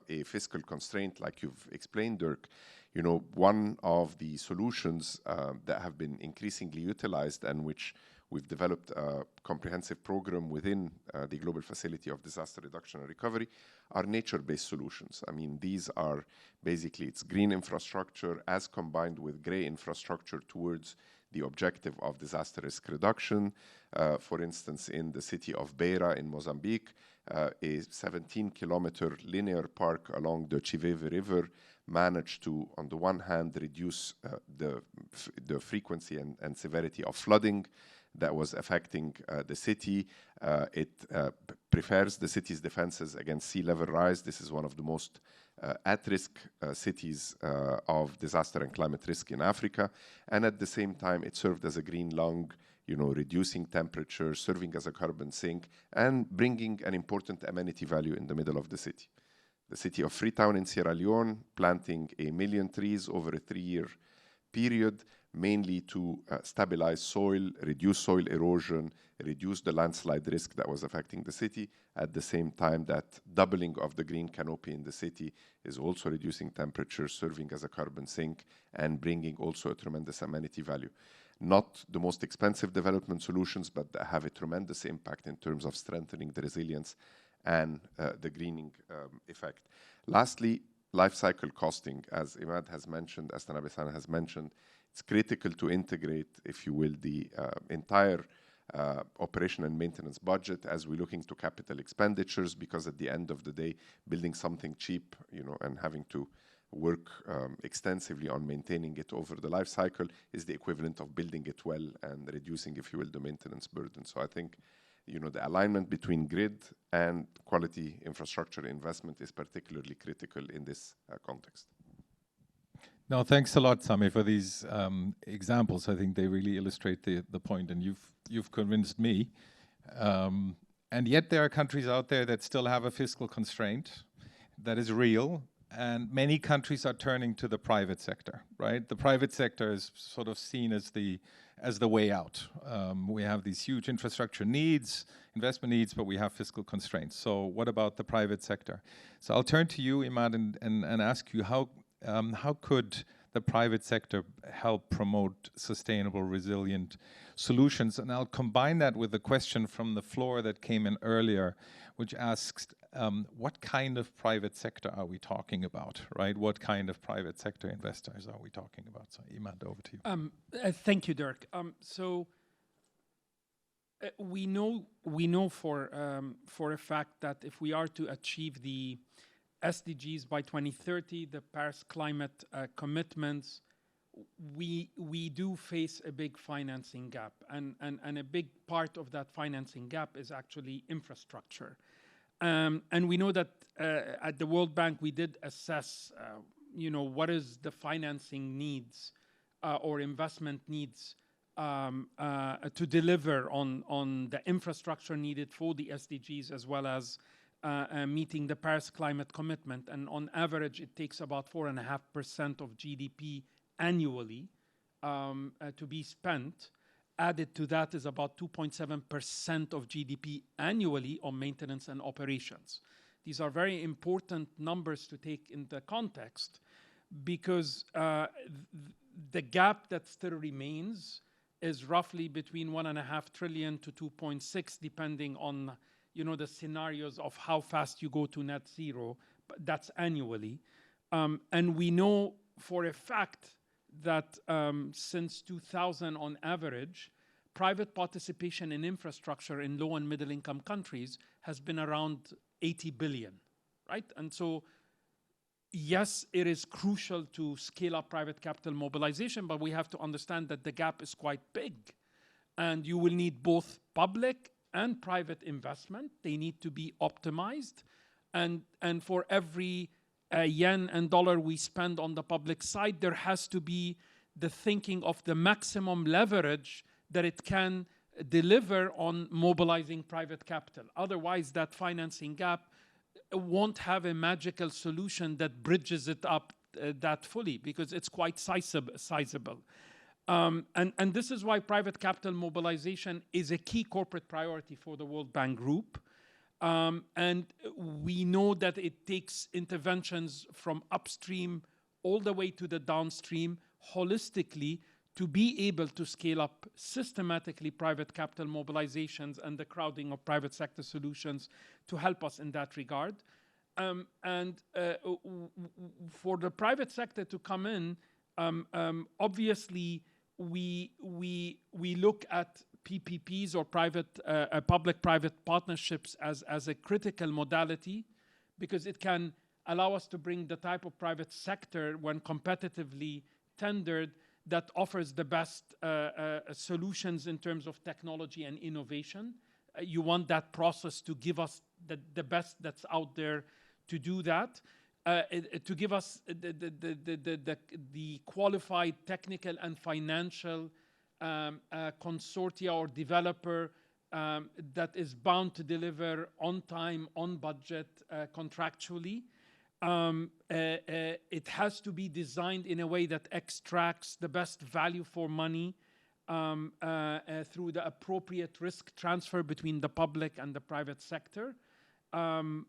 a fiscal constraint, like you've explained, Dirk, one of the solutions that have been increasingly utilized, and which we've developed a comprehensive program within the Global Facility of Disaster Reduction and Recovery, are nature-based solutions. I mean, these are basically, it's green infrastructure as combined with gray infrastructure towards the objective of disaster risk reduction. For instance, in the city of Beira in Mozambique, a 17-kilometer linear park along the Chiveve River managed to, on the one hand, reduce the frequency and severity of flooding that was affecting the city. It prepares the city's defenses against sea level rise. This is one of the most at-risk cities of disaster and climate risk in Africa. And at the same time, it served as a green lung, reducing temperature, serving as a carbon sink, and bringing an important amenity value in the middle of the city. the city of Freetown in Sierra Leone, planting 1 million trees over a 3-year period, mainly to stabilize soil, reduce soil erosion, reduce the landslide risk that was affecting the city, at the same time that doubling of the green canopy in the city is also reducing temperature, serving as a carbon sink, and bringing also a tremendous amenity value. Not the most expensive development solutions, but that have a tremendous impact in terms of strengthening the resilience and the greening effect. Lastly, life cycle costing, as Imad has mentioned, as Tanabe-san has mentioned, it's critical to integrate, if you will, the entire operation and maintenance budget as we're looking to capital expenditures, because at the end of the day, building something cheap, and having to work extensively on maintaining it over the life cycle is the equivalent of building it well and reducing, if you will, the maintenance burden. So I think, the alignment between grid and quality infrastructure investment is particularly critical in this context. No, thanks a lot, Sami, for these examples. I think they really illustrate the point, and you've convinced me. And yet there are countries out there that still have a fiscal constraint that is real, and many countries are turning to the private sector, right? The private sector is sort of seen as the way out. We have these huge infrastructure needs, investment needs, but we have fiscal constraints. So what about the private sector? So I'll turn to you, Imad, and ask you how could the private sector help promote sustainable, resilient solutions? And I'll combine that with the question from the floor that came in earlier, which asks, what kind of private sector are we talking about, right? What kind of private sector investors are we talking about? So Imad, over to you. Thank you, Dirk. We know for a fact that if we are to achieve the SDGs by 2030, the Paris climate commitments, we do face a big financing gap, and a big part of that financing gap is actually infrastructure. And we know that at the World Bank we did assess, what is the financing needs or investment needs to deliver on the infrastructure needed for the SDGs, as well as meeting the Paris climate commitment. And on average, it takes about 4.5% of GDP annually to be spent. Added to that is about 2.7% of GDP annually on maintenance and operations. These are very important numbers to take into context, because the gap that still remains is roughly between 1.5 trillion to 2.6, depending on the scenarios of how fast you go to net zero, but that's annually. And we know for a fact that since 2000 on average, private participation in infrastructure in low and middle income countries has been around 80 billion, right? And so, yes, it is crucial to scale up private capital mobilization, but we have to understand that the gap is quite big. And you will need both public and private investment. They need to be optimized. And for every yen and dollar we spend on the public side, there has to be the thinking of the maximum leverage that it can deliver on mobilizing private capital. Otherwise, that financing gap won't have a magical solution that bridges it up that fully, because it's quite sizable. And this is why private capital mobilization is a key corporate priority for the World Bank Group. And we know that it takes interventions from upstream all the way to the downstream holistically to be able to scale up systematically private capital mobilizations and the crowding of private sector solutions to help us in that regard. For the private sector to come in, obviously we look at PPPs or public-private partnerships as a critical modality, because it can allow us to bring the type of private sector, when competitively tendered, that offers the best solutions in terms of technology and innovation. You want that process to give us the best that's out there to do that, to give us the qualified technical and financial consortia or developer that is bound to deliver on time, on budget, contractually. It has to be designed in a way that extracts the best value for money through the appropriate risk transfer between the public and the private sector. And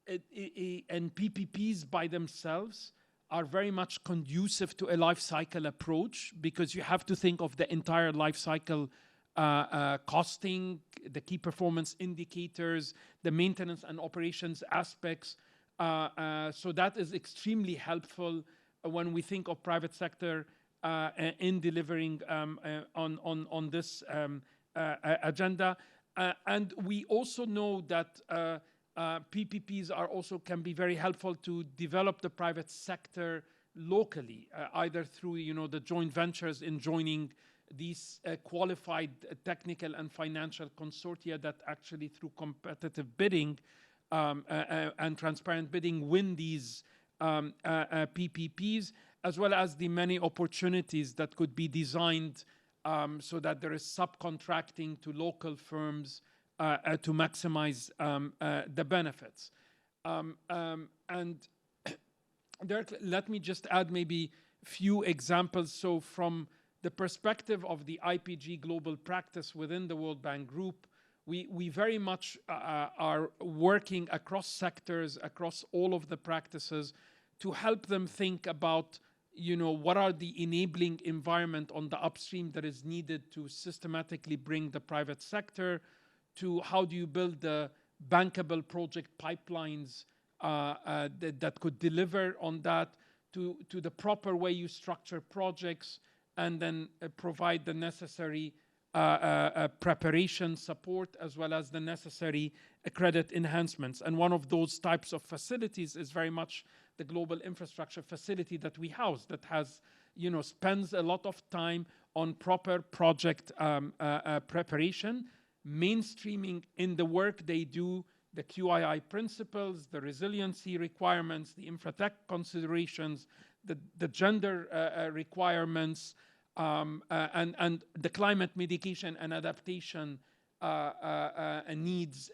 PPPs by themselves are very much conducive to a life cycle approach, because you have to think of the entire life cycle costing, the key performance indicators, the maintenance and operations aspects. So that is extremely helpful when we think of private sector in delivering on this agenda. And we also know that PPPs can be very helpful to develop the private sector locally, either through the joint ventures in joining these qualified technical and financial consortia that actually through competitive bidding and transparent bidding win these PPPs, as well as the many opportunities that could be designed so that there is subcontracting to local firms to maximize the benefits. And Dirk, let me just add maybe a few examples. So from the perspective of the IPG global practice within the World Bank Group, we very much are working across sectors, across all of the practices, to help them think about what are the enabling environment on the upstream that is needed to systematically bring the private sector, to how do you build the bankable project pipelines that could deliver on that, to the proper way you structure projects, and then provide the necessary preparation support, as well as the necessary credit enhancements. And one of those types of facilities is very much the global infrastructure facility that we house, that has, spends a lot of time on proper project preparation, mainstreaming in the work they do the QII principles, the resiliency requirements, the infratech considerations, the gender requirements, and the climate mitigation and adaptation needs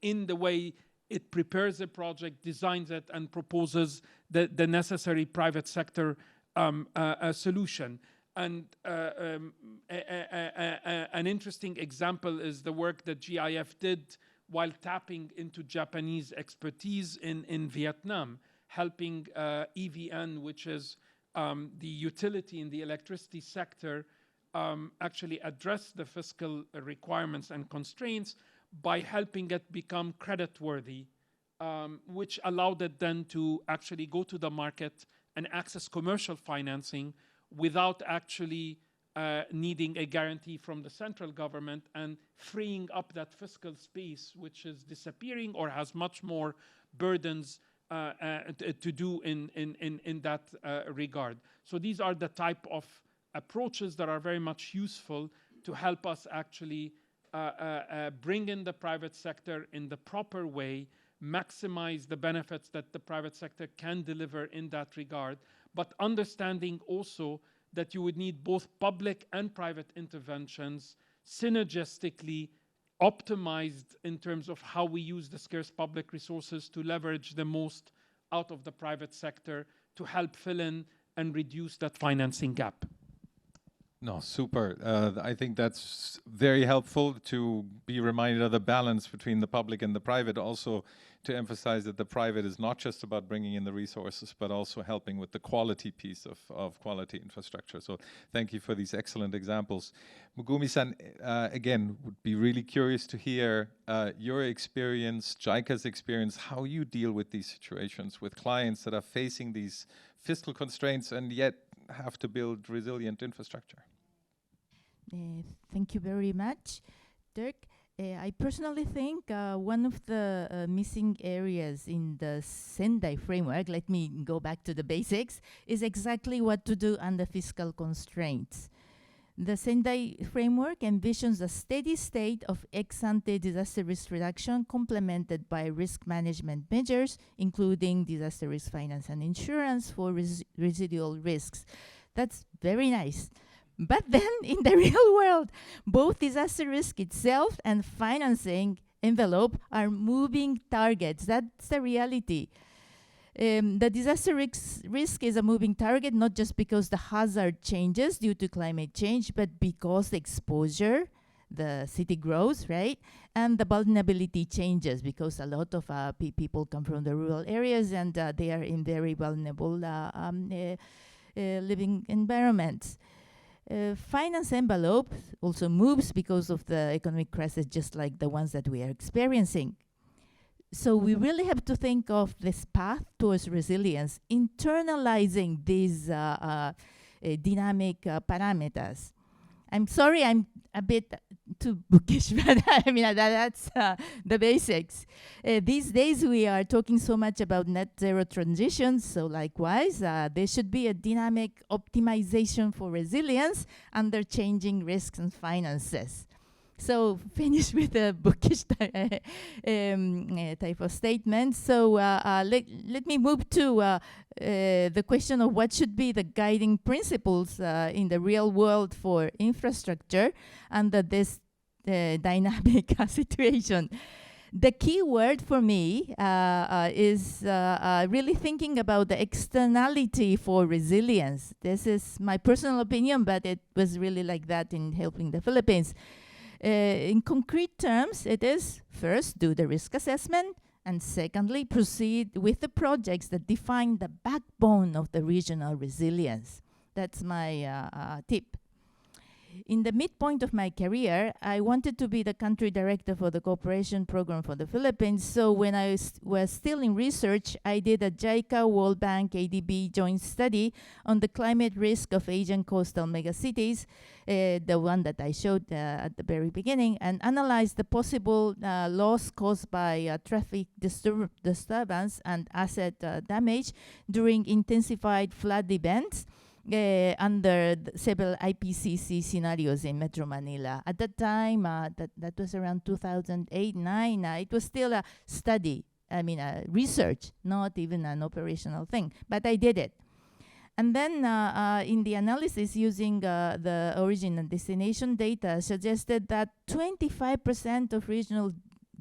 in the way it prepares a project, designs it, and proposes the necessary private sector solution. And an interesting example is the work that GIF did while tapping into Japanese expertise in Vietnam, helping EVN, which is the utility in the electricity sector, actually address the fiscal requirements and constraints by helping it become creditworthy, which allowed it then to actually go to the market and access commercial financing without actually needing a guarantee from the central government, and freeing up that fiscal space, which is disappearing or has much more burdens to do in that regard. So these are the type of approaches that are very much useful to help us actually bring in the private sector in the proper way, maximize the benefits that the private sector can deliver in that regard, but understanding also that you would need both public and private interventions synergistically optimized in terms of how we use the scarce public resources to leverage the most out of the private sector to help fill in and reduce that financing gap. No, super. I think that's very helpful to be reminded of the balance between the public and the private, also to emphasize that the private is not just about bringing in the resources, but also helping with the quality piece of quality infrastructure. So thank you for these excellent examples. Megumi-san, again, would be really curious to hear your experience, JICA's experience, how you deal with these situations with clients that are facing these fiscal constraints and yet have to build resilient infrastructure. Thank you very much, Dirk. I personally think one of the missing areas in the Sendai framework, let me go back to the basics, is exactly what to do under fiscal constraints. The Sendai framework envisions a steady state of ex-ante disaster risk reduction complemented by risk management measures, including disaster risk finance and insurance for residual risks. That's very nice. But then in the real world, both disaster risk itself and financing envelope are moving targets. That's the reality. The disaster risk is a moving target, not just because the hazard changes due to climate change, but because the exposure, the city grows, right? And the vulnerability changes because a lot of people come from the rural areas and they are in very vulnerable living environments. Finance envelope also moves because of the economic crisis, just like the ones that we are experiencing. So we really have to think of this path towards resilience, internalizing these dynamic parameters. I'm sorry, I'm a bit too bookish, but I mean, that's the basics. These days, we are talking so much about net zero transitions, so likewise, there should be a dynamic optimization for resilience under changing risks and finances. So finish with a bookish type of statement. So let me move to the question of what should be the guiding principles in the real world for infrastructure under this dynamic situation. The key word for me is really thinking about the externality for resilience. This is my personal opinion, but it was really like that in helping the Philippines. In concrete terms, it is first, do the risk assessment, and secondly, proceed with the projects that define the backbone of the regional resilience. That's my tip. In the midpoint of my career, I wanted to be the country director for the cooperation program for the Philippines. So when I was still in research, I did a JICA World Bank ADB joint study on the climate risk of Asian coastal megacities, the one that I showed at the very beginning, and analyzed the possible loss caused by traffic disturbance and asset damage during intensified flood events. Under several IPCC scenarios in Metro Manila. At that time, that was around 2008-9. It was still a study, research, not even an operational thing. But I did it. And then in the analysis using the origin and destination data suggested that 25% of regional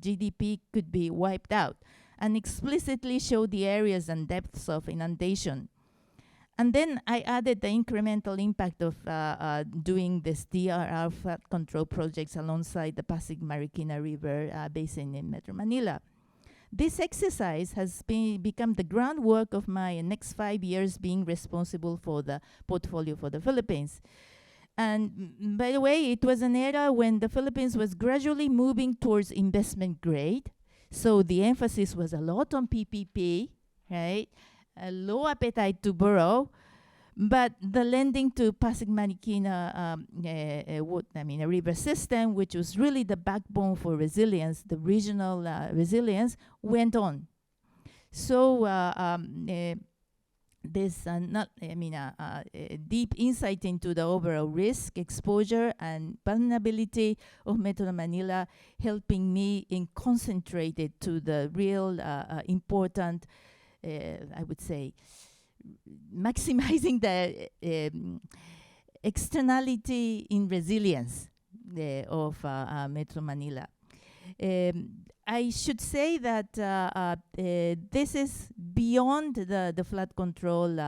GDP could be wiped out and explicitly showed the areas and depths of inundation. And then I added the incremental impact of doing this DRR flood control projects alongside the Pasig Marikina River basin in Metro Manila. This exercise has become the groundwork of my next 5 years being responsible for the portfolio for the Philippines. And by the way, it was an era when the Philippines was gradually moving towards investment grade. So the emphasis was a lot on PPP, right? A low appetite to borrow, but the lending to Pasig Marikina a river system, which was really the backbone for resilience, the regional resilience, went on. So this deep insight into the overall risk, exposure, and vulnerability of Metro Manila, helping me in concentrated to the real important. I would say, maximizing the externality in resilience of Metro Manila. I should say that this is beyond the flood control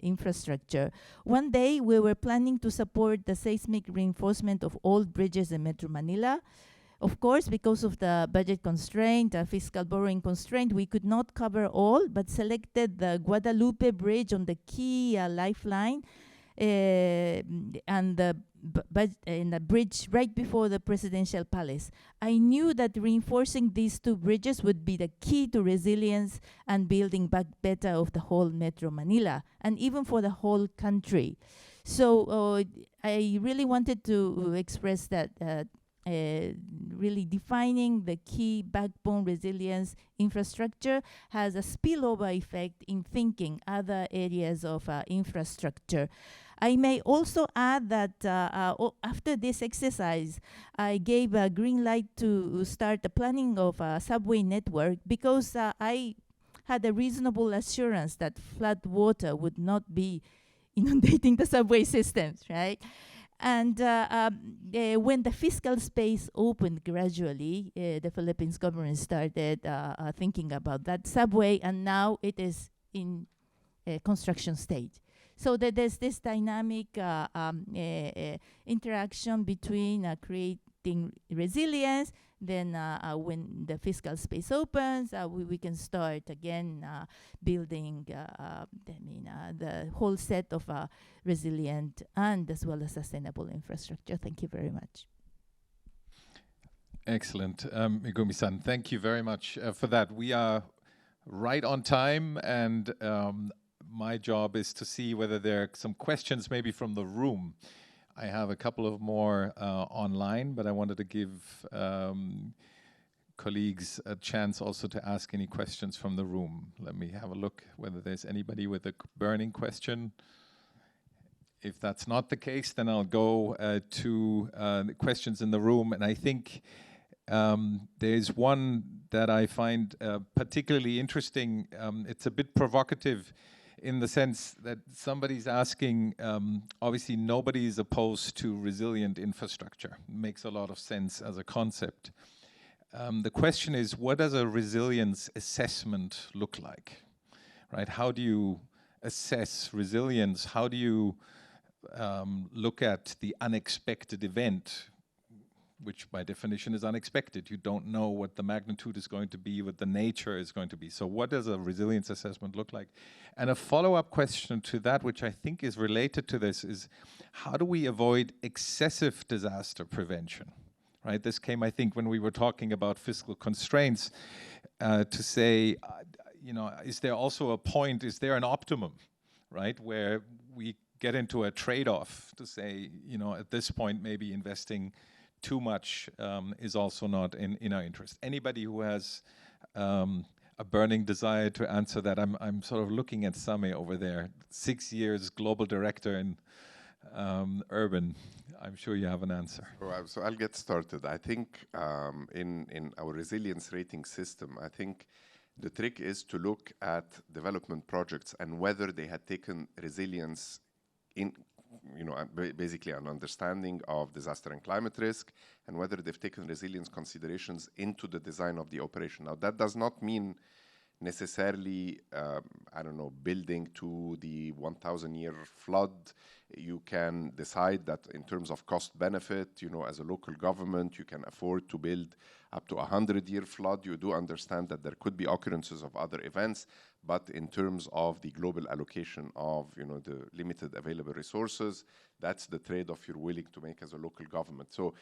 infrastructure. One day, we were planning to support the seismic reinforcement of all bridges in Metro Manila. Of course, because of the budget constraint, fiscal borrowing constraint, we could not cover all, but selected the Guadalupe Bridge on the key lifeline and the bridge right before the presidential palace. I knew that reinforcing these two bridges would be the key to resilience and building back better of the whole Metro Manila, and even for the whole country. So I really wanted to express that really defining the key backbone resilience infrastructure has a spillover effect in thinking other areas of infrastructure. I may also add that after this exercise, I gave a green light to start the planning of a subway network because I had a reasonable assurance that flood water would not be inundating the subway systems, right? And when the fiscal space opened gradually, the Philippines government started thinking about that subway, and now it is in construction stage. So that there's this dynamic interaction between creating resilience. Then when the fiscal space opens, we can start again building the whole set of resilient and as well as sustainable infrastructure. Thank you very much. Excellent. Megumi-san, thank you very much for that. We are right on time, and my job is to see whether there are some questions maybe from the room. I have a couple of more online, but I wanted to give colleagues a chance also to ask any questions from the room. Let me have a look whether there's anybody with a burning question. If that's not the case, then I'll go to the questions in the room. And I think there's one that I find particularly interesting. It's a bit provocative in the sense that somebody's asking, obviously nobody is opposed to resilient infrastructure. Makes a lot of sense as a concept. The question is, what does a resilience assessment look like, right? How do you assess resilience? How do you look at the unexpected event, which by definition is unexpected? You don't know what the magnitude is going to be, what the nature is going to be. So what does a resilience assessment look like? And a follow-up question to that, which I think is related to this, is how do we avoid excessive disaster prevention, right? This came, I think, when we were talking about fiscal constraints, to say, you know, is there also a point, is there an optimum, right, where we get into a trade-off to say, you know, at this point, maybe investing too much is also not in our interest. Anybody who has a burning desire to answer that, I'm sort of looking at Same over there, 6 years global director in urban. I'm sure you have an answer. So I'll get started. I think in our resilience rating system, I think the trick is to look at development projects and whether they had taken resilience in, you know, basically an understanding of disaster and climate risk, and whether they've taken resilience considerations into the design of the operation. Now, that does not mean necessarily, I don't know, building to the 1,000-year flood. You can decide that in terms of cost benefit, you know, as a local government, you can afford to build up to a 100-year flood. You do understand that there could be occurrences of other events, but in terms of the global allocation of, you know, the limited available resources, that's the trade-off you're willing to make as a local government. So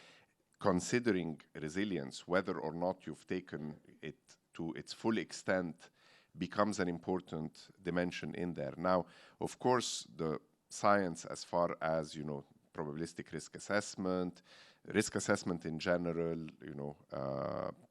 considering resilience, whether or not you've taken it to its full extent, becomes an important dimension in there. Now, of course, the science as far as, you know, probabilistic risk assessment in general, you know,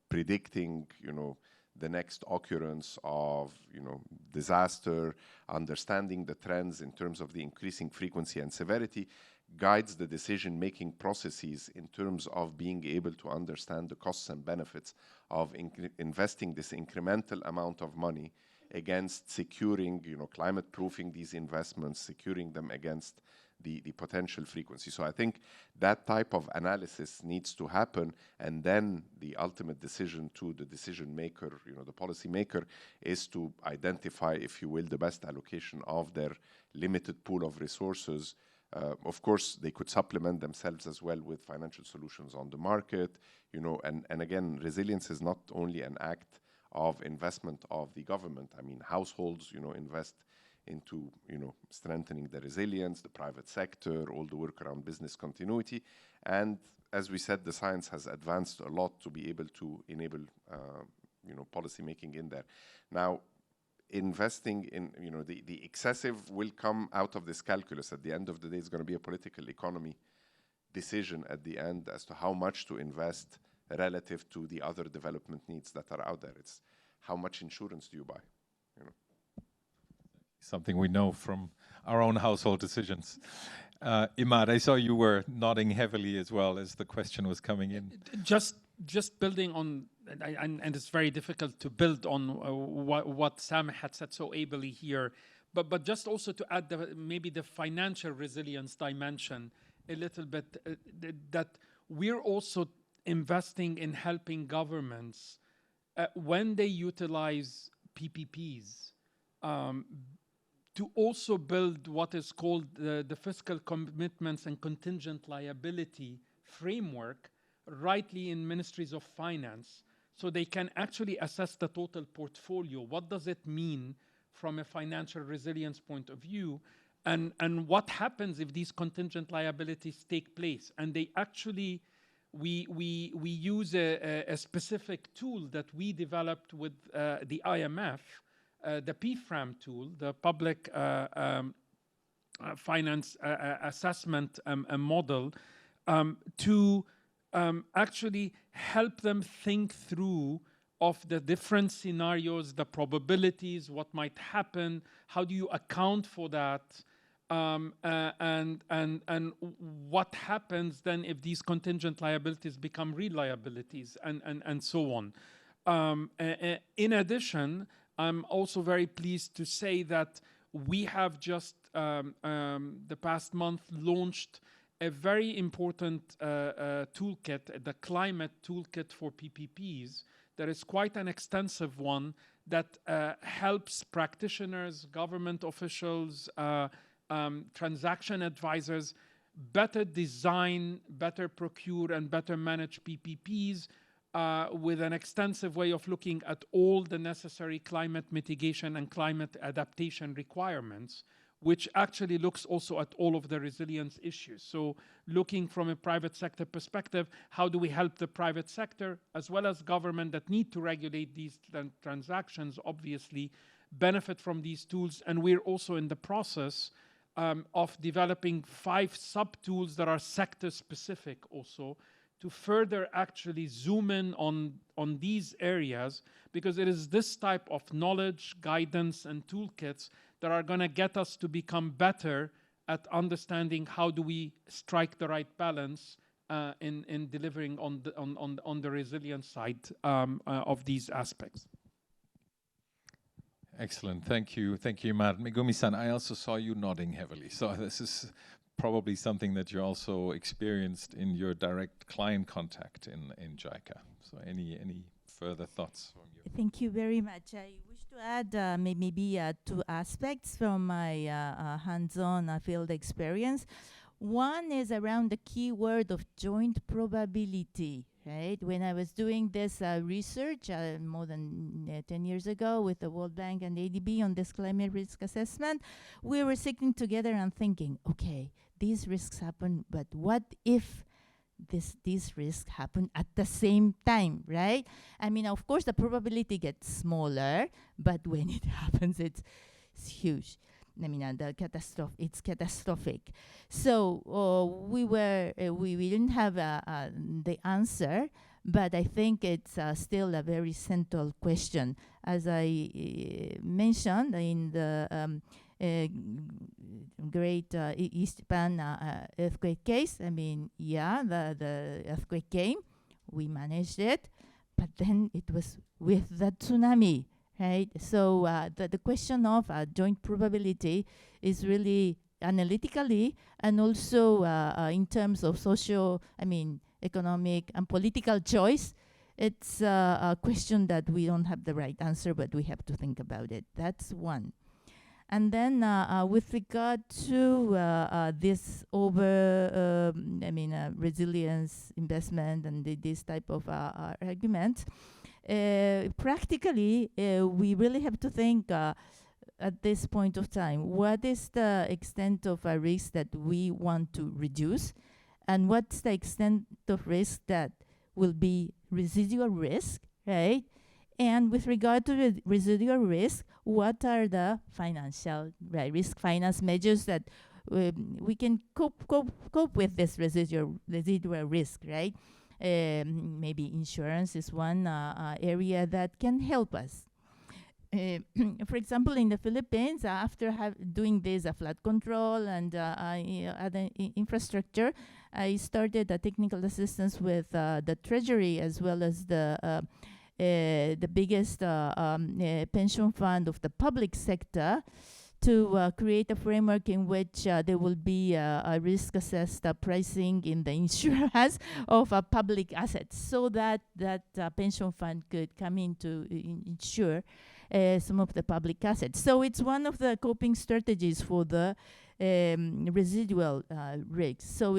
predicting, you know, the next occurrence of, you know, disaster, understanding the trends in terms of the increasing frequency and severity, guides the decision-making processes in terms of being able to understand the costs and benefits of investing this incremental amount of money against securing, you know, climate-proofing these investments, securing them against the potential frequency. So I think that type of analysis needs to happen, and then the ultimate decision to the decision maker, you know, the policy maker, is to identify, if you will, the best allocation of their limited pool of resources. Of course, they could supplement themselves as well with financial solutions on the market, you know, and again, resilience is not only an act of investment of the government. I mean, households, you know, invest into, you know, strengthening the resilience, the private sector, all the work around business continuity. And as we said, the science has advanced a lot to be able to enable, you know, policy making in there. Now, investing in, you know, the excessive will come out of this calculus. At the end of the day, it's going to be a political economy decision at the end as to how much to invest relative to the other development needs that are out there. It's how much insurance do you buy, you know? Something we know from our own household decisions. Imad, I saw you were nodding heavily as well as the question was coming in. Just building on, and it's very difficult to build on what Sam had said so ably here, but just also to add maybe the financial resilience dimension. a little bit that we're also investing in helping governments when they utilize PPPs to also build what is called the fiscal commitments and contingent liability framework rightly in ministries of finance, so they can actually assess the total portfolio. What does it mean from a financial resilience point of view? And what happens if these contingent liabilities take place? And they actually, we use a specific tool that we developed with the IMF, the PFRAM tool, the Public Finance Assessment Model, to actually help them think through of the different scenarios, the probabilities, what might happen, how do you account for that, and what happens then if these contingent liabilities become real liabilities, and so on. In addition, I'm also very pleased to say that we have just the past month launched a very important toolkit, the climate toolkit for PPPs. There is quite an extensive one that helps practitioners, government officials, transaction advisors better design, better procure, and better manage PPPs with an extensive way of looking at all the necessary climate mitigation and climate adaptation requirements, which actually looks also at all of the resilience issues. So looking from a private sector perspective, how do we help the private sector as well as government that need to regulate these transactions, obviously, benefit from these tools? And we're also in the process of developing 5 sub-tools that are sector-specific also, to further actually zoom in on these areas, because it is this type of knowledge, guidance, and toolkits that are going to get us to become better at understanding how do we strike the right balance in delivering on the resilience side of these aspects. Excellent, thank you, Matt. Megumi-san, I also saw you nodding heavily, so this is probably something that you also experienced in your direct client contact in JICA. So any further thoughts from you? Thank you very much. I wish to add maybe 2 aspects from my hands-on field experience. One is around the keyword of joint probability, right? When I was doing this research more than 10 years ago with the World Bank and ADB on this climate risk assessment, we were sitting together and thinking, okay, these risks happen, but what if these risks happen at the same time, right? I mean, of course, the probability gets smaller, but when it happens, it's huge. I mean, it's catastrophic. So we didn't have the answer, but I think it's still a very central question. As I mentioned in the great East Japan earthquake case, I mean, yeah, the earthquake came, we managed it, but then it was with the tsunami. Right, so the question of joint probability is really analytically and also in terms of economic and political choice. It's a question that we don't have the right answer, but we have to think about it. That's one. And then with regard to this resilience investment and this type of argument, practically, we really have to think at this point of time, what is the extent of a risk that we want to reduce, and what's the extent of risk that will be residual risk, right? And with regard to the residual risk, what are the financial risk finance measures that we can cope with this residual risk, right? Maybe insurance is one area that can help us. For example, in the Philippines, after doing this flood control and other infrastructure, I started technical assistance with the Treasury as well as the biggest pension fund of the public sector to create a framework in which there will be a risk-assessed pricing in the insurance of public assets, so that pension fund could come in to insure some of the public assets. So it's one of the coping strategies for the residual risks. So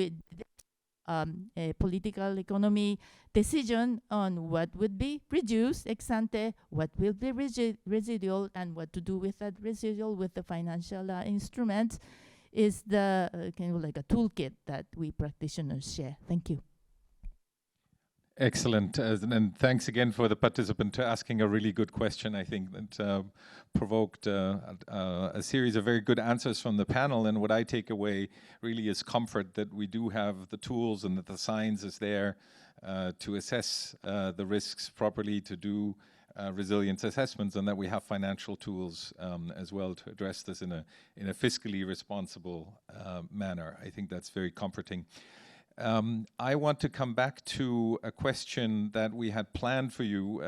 a political economy decision on what would be reduced ex ante, what will be residual, and what to do with that residual with the financial instruments is the kind of like a toolkit that we practitioners share. Thank you. Excellent, and thanks again for the participant asking a really good question. I think that provoked a series of very good answers from the panel, and what I take away really is comfort that we do have the tools and that the science is there to assess the risks properly, to do resilience assessments, and that we have financial tools as well to address this in a fiscally responsible manner. I think that's very comforting. I want to come back to a question that we had planned for you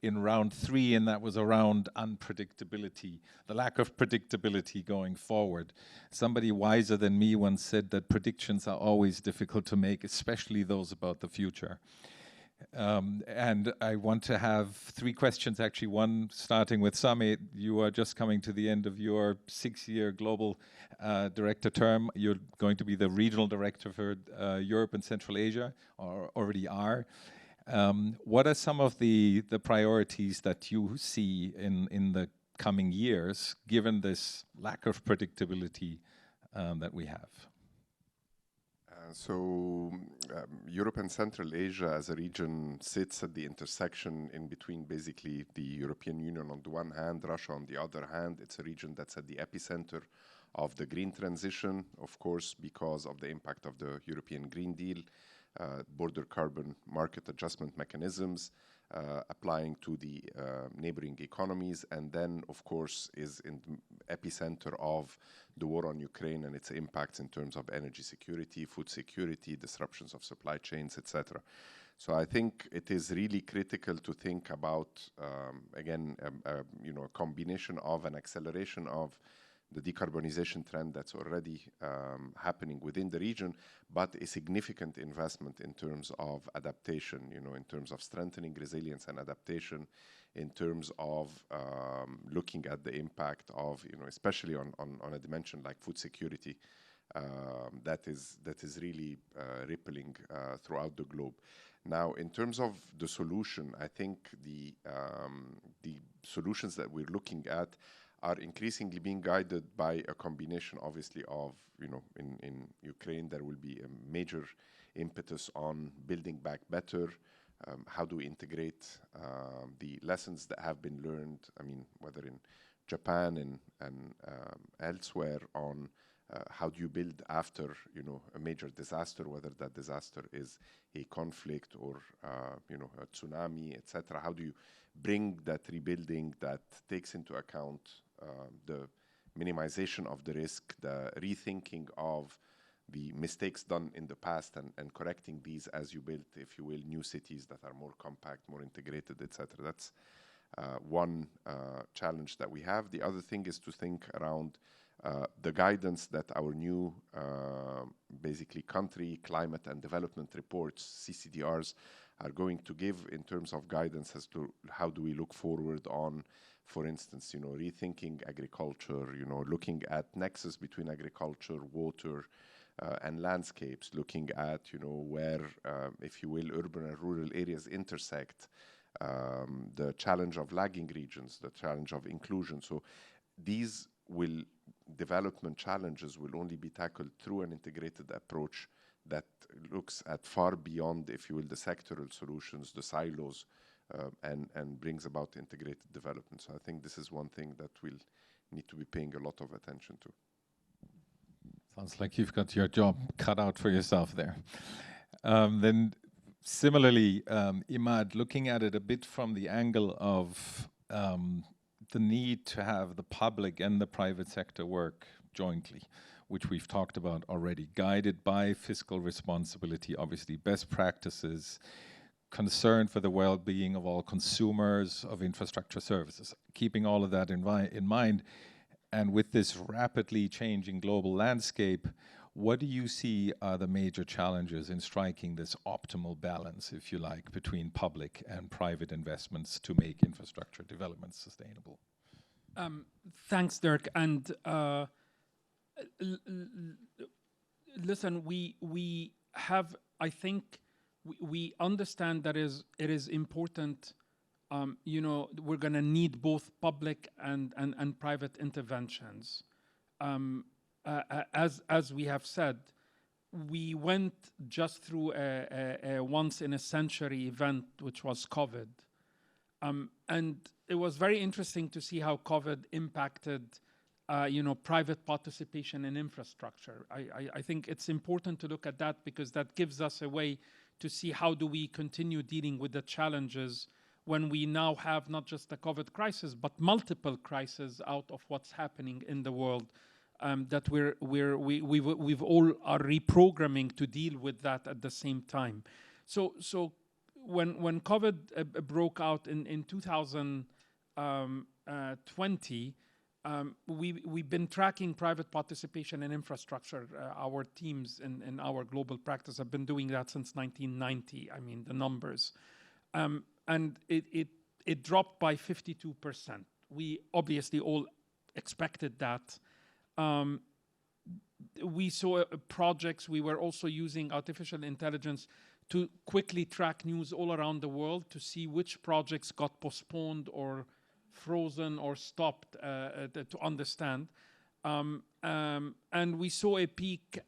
in round 3, and that was around unpredictability, the lack of predictability going forward. Somebody wiser than me once said that predictions are always difficult to make, especially those about the future. And I want to have 3 questions, actually, one starting with Sami. You are just coming to the end of your 6-year global director term. You're going to be the regional director for Europe and Central Asia, or already are. What are some of the priorities that you see in the coming years, given this lack of predictability that we have? Europe and Central Asia as a region sits at the intersection in between basically the European Union on the one hand, Russia on the other hand. It's a region that's at the epicenter of the green transition, of course, because of the impact of the European Green Deal, border carbon market adjustment mechanisms, applying to the neighboring economies, and then, of course, is in the epicenter of the war on Ukraine and its impacts in terms of energy security, food security, disruptions of supply chains, etc. So I think it is really critical to think about, again, a combination of an acceleration of the decarbonization trend that's already happening within the region, but a significant investment in terms of adaptation, in terms of strengthening resilience and adaptation, in terms of looking at the impact of, especially on a dimension like food security, that is really rippling throughout the globe. Now, in terms of the solution, I think the solutions that we're looking at are increasingly being guided by a combination, obviously, of, in Ukraine, there will be a major impetus on building back better. How do we integrate the lessons that have been learned, whether in Japan and elsewhere, on how do you build after, a major disaster, whether that disaster is a conflict or, a tsunami, etc. How do you bring that rebuilding that takes into account the minimization of the risk, the rethinking of the mistakes done in the past, and correcting these as you build, if you will, new cities that are more compact, more integrated, etc. That's one challenge that we have. The other thing is to think around the guidance that our new, basically, country climate and development reports, CCDRs, are going to give in terms of guidance as to how do we look forward on, for instance, rethinking agriculture, looking at nexus between agriculture, water, and landscapes, looking at, where, if you will, urban and rural areas intersect, the challenge of lagging regions, the challenge of inclusion. So these development challenges will only be tackled through an integrated approach that looks at far beyond, if you will, the sectoral solutions, the silos, and brings about integrated development. So I think this is one thing that we'll need to be paying a lot of attention to. Sounds like you've got your job cut out for yourself there. Then similarly, Imad, looking at it a bit from the angle of the need to have the public and the private sector work jointly, which we've talked about already, guided by fiscal responsibility, obviously best practices, concern for the well-being of all consumers of infrastructure services. Keeping all of that in mind, And with this rapidly changing global landscape, what do you see are the major challenges in striking this optimal balance, if you like, between public and private investments to make infrastructure development sustainable? Thanks, Dirk. And listen, we have, I think, we understand that it is important. You know, we're going to need both public and private interventions. As we have said, we went just through a once-in-a-century event, which was COVID. And it was very interesting to see how COVID impacted you know, private participation in infrastructure. I think it's important to look at that because that gives us a way to see how do we continue dealing with the challenges when we now have not just the COVID crisis, but multiple crises out of what's happening in the world that we've all are reprogramming to deal with that at the same time. So when COVID broke out in 2020, we've been tracking private participation in infrastructure. Our teams in our global practice have been doing that since 1990. I mean, the numbers. And it dropped by 52%. We obviously all expected that. We saw projects. We were also using artificial intelligence to quickly track news all around the world to see which projects got postponed or frozen or stopped to understand. And we saw a peak,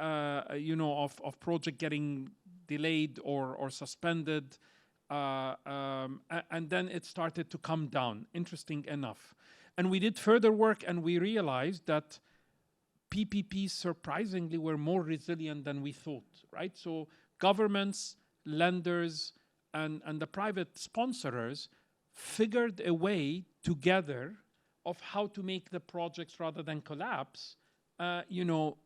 you know, of project getting delayed or suspended. And then it started to come down, interesting enough. And we did further work and we realized that PPPs surprisingly were more resilient than we thought, right? So governments, lenders, and the private sponsorers figured a way together of how to make the projects, rather than collapse, you know,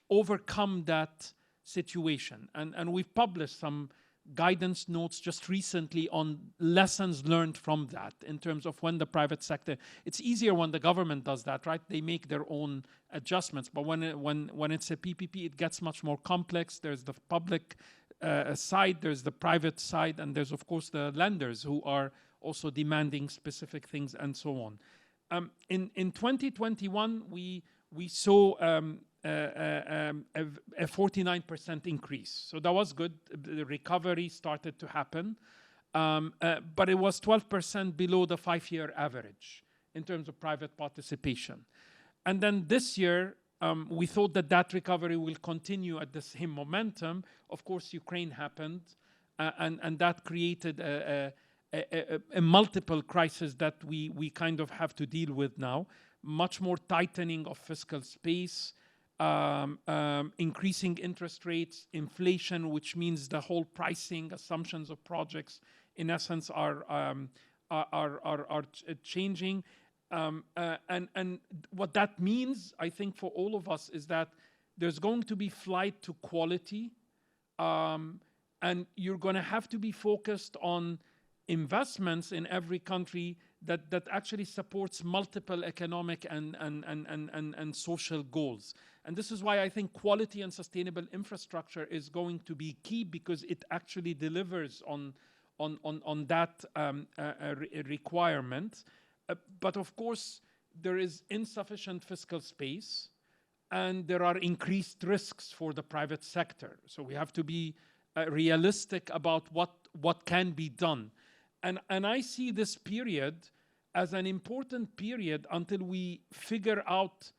overcome that situation. And we've published some guidance notes just recently on lessons learned from that in terms of when the private sector, it's easier when the government does that, right? They make their own adjustments. But when it's a PPP, it gets much more complex. There's the public side, there's the private side, and there's, of course, the lenders who are also demanding specific things and so on. In 2021, we saw a 49% increase. So that was good. The recovery started to happen. But it was 12% below the 5-year average in terms of private participation. And then this year, we thought that recovery will continue at the same momentum. Of course, Ukraine happened, and that created a multiple crisis that we kind of have to deal with now. Much more tightening of fiscal space, increasing interest rates, inflation, which means the whole pricing assumptions of projects, in essence, are changing. And what that means, I think, for all of us is that there's going to be flight to quality, and you're going to have to be focused on investments in every country that actually supports multiple economic and social goals. And this is why I think quality and sustainable infrastructure is going to be key, because it actually delivers on that requirement. But of course, there is insufficient fiscal space, and there are increased risks for the private sector. So we have to be realistic about what can be done. And I see this period as an important period until we figure out,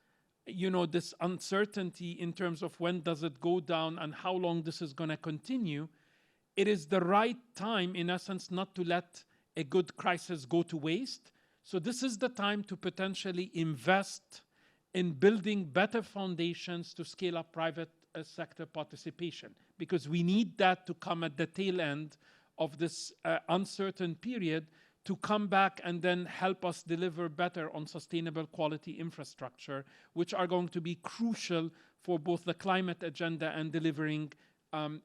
you know, this uncertainty in terms of when does it go down and how long this is going to continue. It is the right time, in essence, not to let a good crisis go to waste. So this is the time to potentially invest in building better foundations to scale up private sector participation, because we need that to come at the tail end of this uncertain period to come back and then help us deliver better on sustainable quality infrastructure, which are going to be crucial for both the climate agenda and delivering the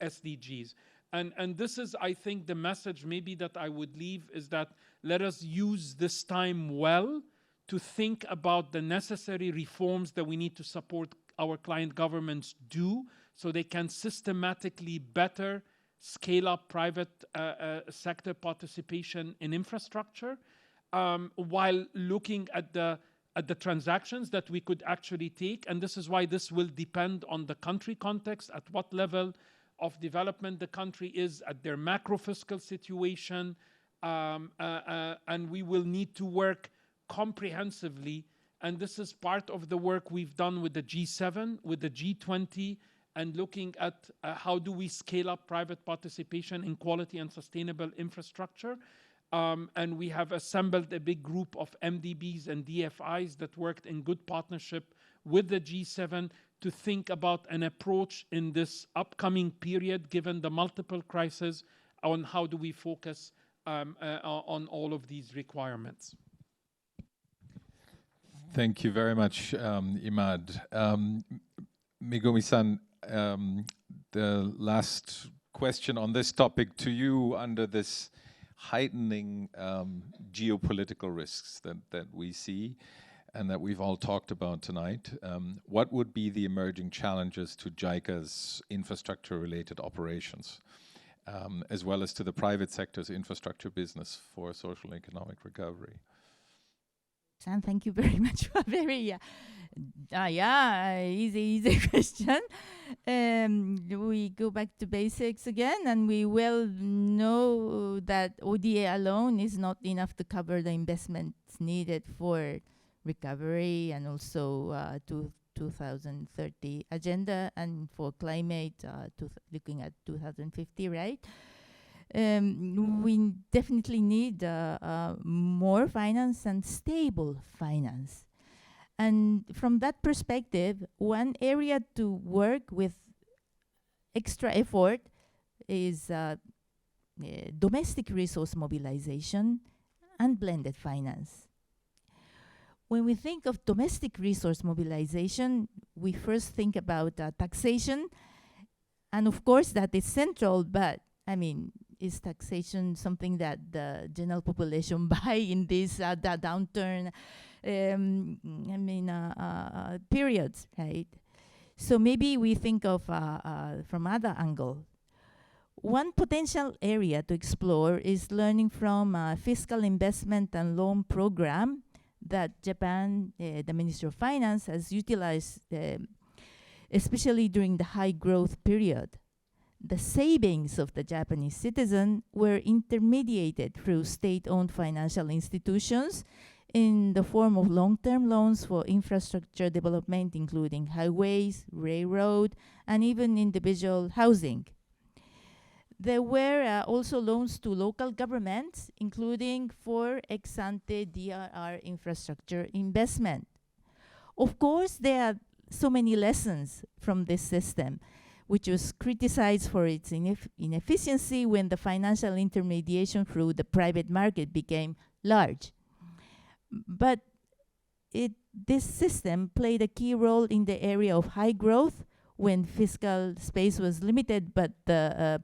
SDGs. And this is, I think, the message maybe that I would leave is that let us use this time well to think about the necessary reforms that we need to support our client governments do so they can systematically better scale up private sector participation in infrastructure, while looking at the transactions that we could actually take. And this is why this will depend on the country context, at what level of development the country is, at their macro fiscal situation, and we will need to work comprehensively. And this is part of the work we've done with the G7, with the G20, and looking at how do we scale up private participation in quality and sustainable infrastructure. And we have assembled a big group of MDBs and DFIs that worked in good partnership with the G7 to think about an approach in this upcoming period, given the multiple crises, on how do we focus on all of these requirements. Thank you very much, Imad. Megumi-san, the last question on this topic to you under this heightening geopolitical risks that we see and that we've all talked about tonight. What would be the emerging challenges to JICA's infrastructure-related operations, as well as to the private sector's infrastructure business for social and economic recovery? Sam, thank you very much for a very easy question. We go back to basics again, and we will know that ODA alone is not enough to cover the investments needed for recovery and also 2030 agenda, and for climate, looking at 2050, right? We definitely need more finance and stable finance. And from that perspective, one area to work with extra effort is domestic resource mobilization and blended finance. When we think of domestic resource mobilization, we first think about taxation. And of course, that is central, but I mean, is taxation something that the general population buy in this downturn periods, right? So maybe we think of from other angle. One potential area to explore is learning from fiscal investment and loan program that Japan, the Ministry of Finance, has utilized, especially during the high growth period. The savings of the Japanese citizen were intermediated through state-owned financial institutions in the form of long-term loans for infrastructure development, including highways, railroad, and even individual housing. There were also loans to local governments, including for ex-ante DRR infrastructure investment. Of course, there are so many lessons from this system, which was criticized for its inefficiency when the financial intermediation through the private market became large. But this system played a key role in the area of high growth when fiscal space was limited, but the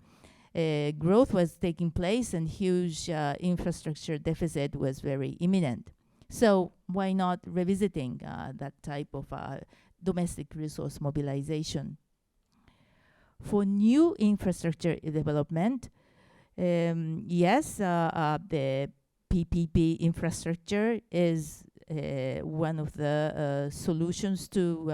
growth was taking place and huge infrastructure deficit was very imminent. So why not revisiting that type of domestic resource mobilization? For new infrastructure development, yes, the PPP infrastructure is one of the solutions to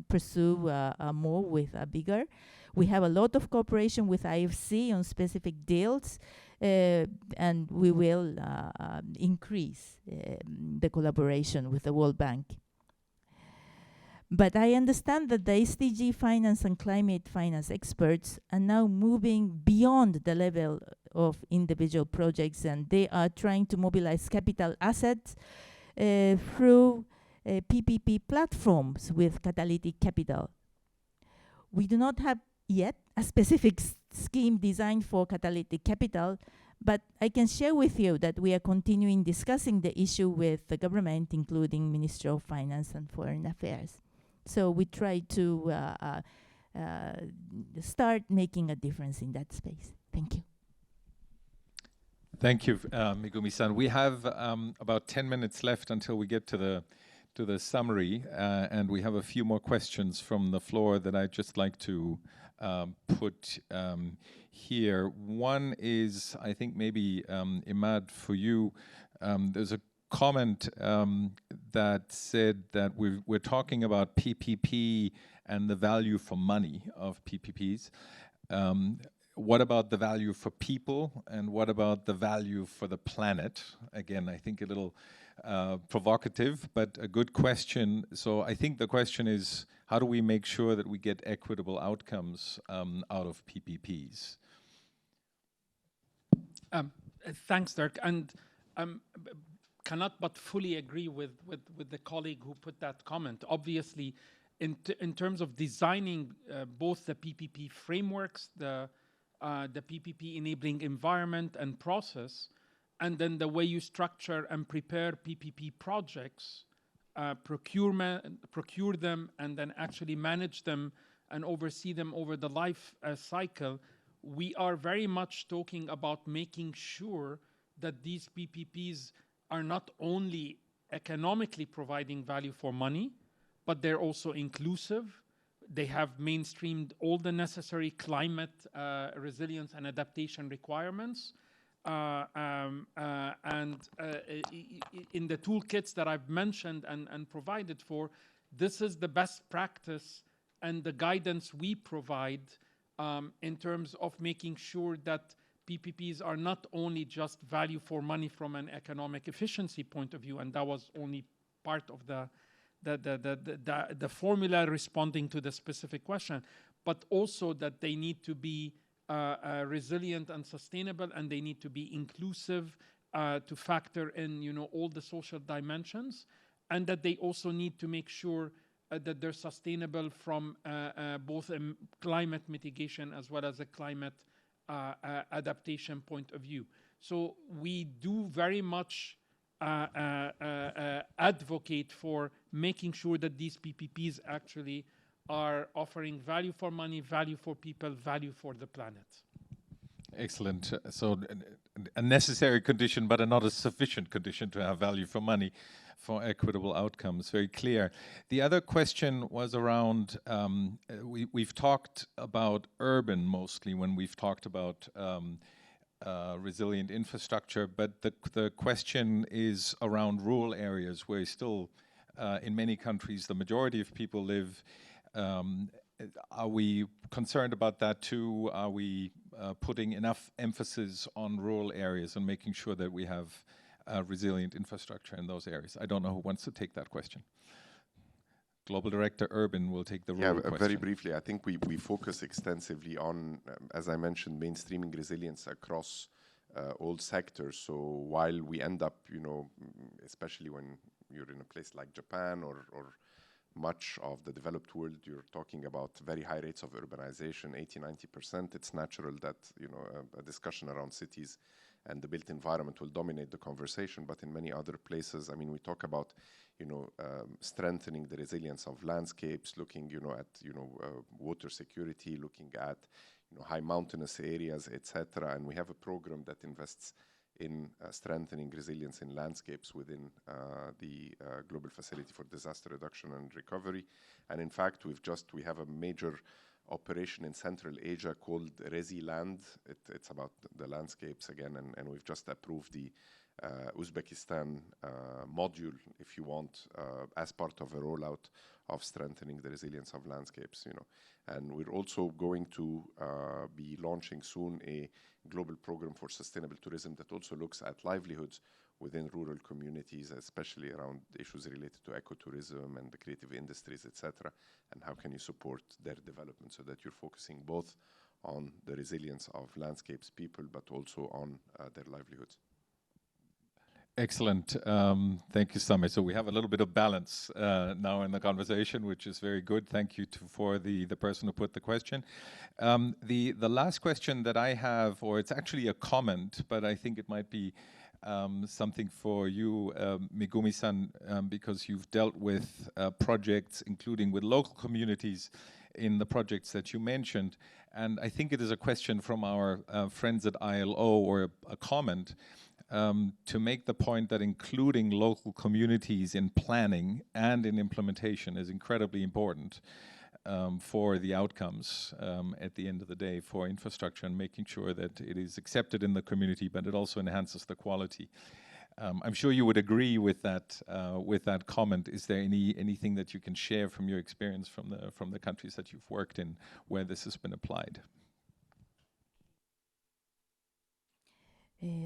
pursue more with bigger. We have a lot of cooperation with IFC on specific deals, and we will increase the collaboration with the World Bank. But I understand that the SDG finance and climate finance experts are now moving beyond the level of individual projects, and they are trying to mobilize capital assets through PPP platforms with catalytic capital. We do not have yet a specific scheme designed for catalytic capital, but I can share with you that we are continuing discussing the issue with the government, including Ministry of Finance and Foreign Affairs. So we try to start making a difference in that space. Thank you. Thank you, Megumi-san. We have about 10 minutes left until we get to the summary, and we have a few more questions from the floor that I'd just like to put here. One is, I think maybe Imad, for you, there's a comment that said that we're talking about PPP and the value for money of PPPs. What about the value for people, and what about the value for the planet? Again, I think a little provocative, but a good question. So I think the question is, how do we make sure that we get equitable outcomes out of PPPs? Thanks, Dirk. And cannot but fully agree with the colleague who put that comment. Obviously, in terms of designing both the PPP frameworks, the PPP enabling environment and process, and then the way you structure and prepare PPP projects, procure them, and then actually manage them and oversee them over the life cycle, we are very much talking about making sure that these PPPs are not only economically providing value for money, but they're also inclusive. They have mainstreamed all the necessary climate resilience and adaptation requirements. And in the toolkits that I've mentioned and provided for, this is the best practice and the guidance we provide in terms of making sure that PPPs are not only just value for money from an economic efficiency point of view, and that was only part of the formula responding to the specific question, but also that they need to be resilient and sustainable, and they need to be inclusive to factor in, all the social dimensions, and that they also need to make sure that they're sustainable from both a climate mitigation as well as a climate adaptation point of view. So we do very much advocate for making sure that these PPPs actually are offering value for money, value for people, value for the planet. Excellent. So a necessary condition, but not a sufficient condition to have value for money for equitable outcomes. Very clear. The other question was around, we've talked about urban mostly when we've talked about resilient infrastructure, but the question is around rural areas where still, in many countries, the majority of people live. Are we concerned about that too? Are we putting enough emphasis on rural areas and making sure that we have resilient infrastructure in those areas? I don't know who wants to take that question. Global Director Urban will take the rural question. Very briefly, I think we focus extensively on, as I mentioned, mainstreaming resilience across all sectors. So while we end up, especially when you're in a place like Japan or much of the developed world, you're talking about very high rates of urbanization, 80-90%. It's natural that a discussion around cities and the built environment will dominate the conversation. But in many other places, I mean, we talk about strengthening the resilience of landscapes, looking at water security, looking at high mountainous areas, etc. And we have a program that invests in strengthening resilience in landscapes within the Global Facility for Disaster Reduction and Recovery. And in fact, we have a major operation in Central Asia called ResiLand. It's about the landscapes again, and we've just approved the Uzbekistan module, if you want, as part of a rollout of strengthening the resilience of landscapes. And we're also going to be launching soon a global program for sustainable tourism that also looks at livelihoods within rural communities, especially around issues related to ecotourism and the creative industries, etc. And how can you support their development so that you're focusing both on the resilience of landscapes, people, but also on their livelihoods. Excellent. Thank you, Sameh. So we have a little bit of balance now in the conversation, which is very good. Thank you for the person who put the question. The last question that I have, or it's actually a comment, but I think it might be something for you, Megumi-san, because you've dealt with projects, including with local communities in the projects that you mentioned. And I think it is a question from our friends at ILO, or a comment, to make the point that including local communities in planning and in implementation is incredibly important for the outcomes at the end of the day for infrastructure, and making sure that it is accepted in the community, but it also enhances the quality. I'm sure you would agree with that comment. Is there anything that you can share from your experience from the countries that you've worked in where this has been applied?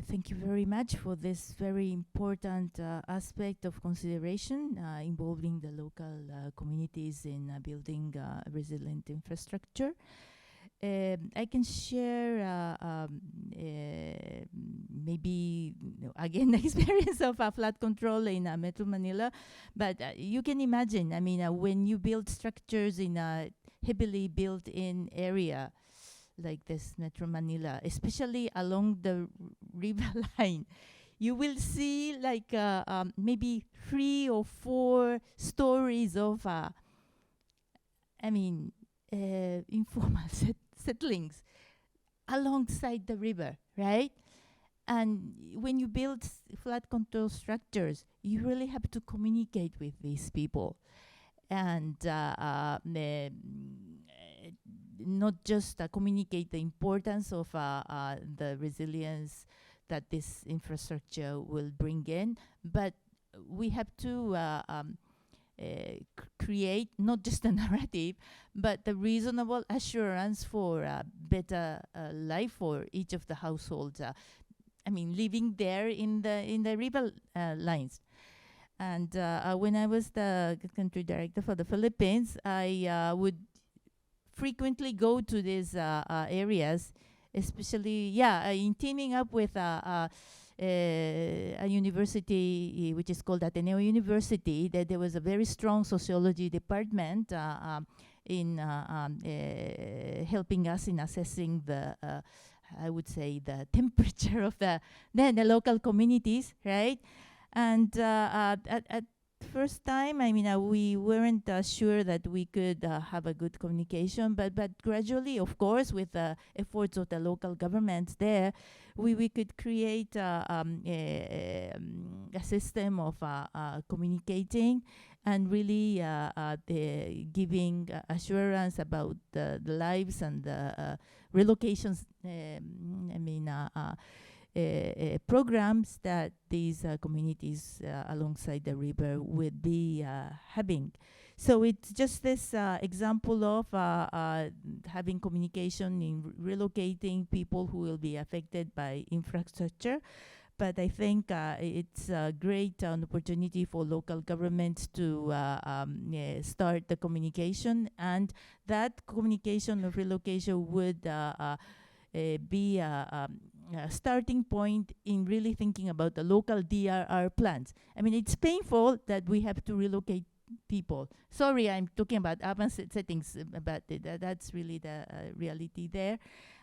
Thank you very much for this very important aspect of consideration involving the local communities in building resilient infrastructure. I can share maybe again the experience of flood control in Metro Manila, but you can imagine, I mean, when you build structures in a heavily built-in area like this Metro Manila, especially along the river line, you will see like maybe 3 or 4 stories of informal settlings alongside the river, right? And when you build flood control structures, you really have to communicate with these people, and not just communicate the importance of the resilience that this infrastructure will bring in, but we have to create not just a narrative, but the reasonable assurance for better life for each of the households. Living there in the river lines. And when I was the country director for the Philippines, I would frequently go to these areas, especially in teaming up with a university which is called Ateneo University. That there was a very strong sociology department in helping us in assessing the I would say the temperature of the local communities, right? And at first time, we weren't sure that we could have a good communication, but gradually, of course, with the efforts of the local governments there, we could create a system of communicating and really giving assurance about the lives and the relocations. Programs that these communities alongside the river would be having. So it's just this example of having communication in relocating people who will be affected by infrastructure. But I think it's a great opportunity for local governments to start the communication, and that communication of relocation would be a starting point in really thinking about the local DRR plans. It's painful that we have to relocate people. Sorry, I'm talking about urban settings, but that's really the reality there.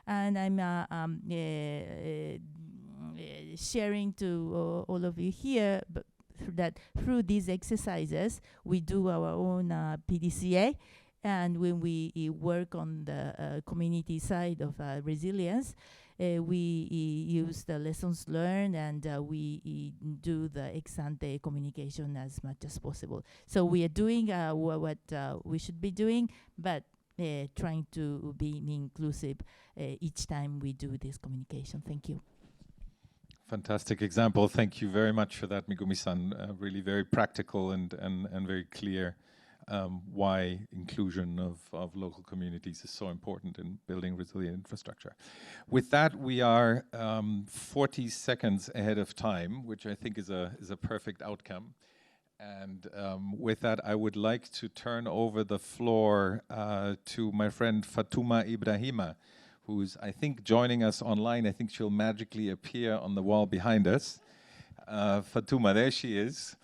And I'm sharing to all of you here that through these exercises, we do our own PDCA. And when we work on the community side of resilience, we use the lessons learned, and we do the ex-ante communication as much as possible. So we are doing what we should be doing, but trying to be inclusive each time we do this communication. Thank you. Fantastic example. Thank you very much for that, Megumi-san. Really very practical and very clear why inclusion of local communities is so important in building resilient infrastructure. With that, we are 40 seconds ahead of time, which I think is a perfect outcome. And with that, I would like to turn over the floor to my friend Fatuma Ibrahima, who's, I think, joining us online. I think she'll magically appear on the wall behind us. Fatuma, there she is.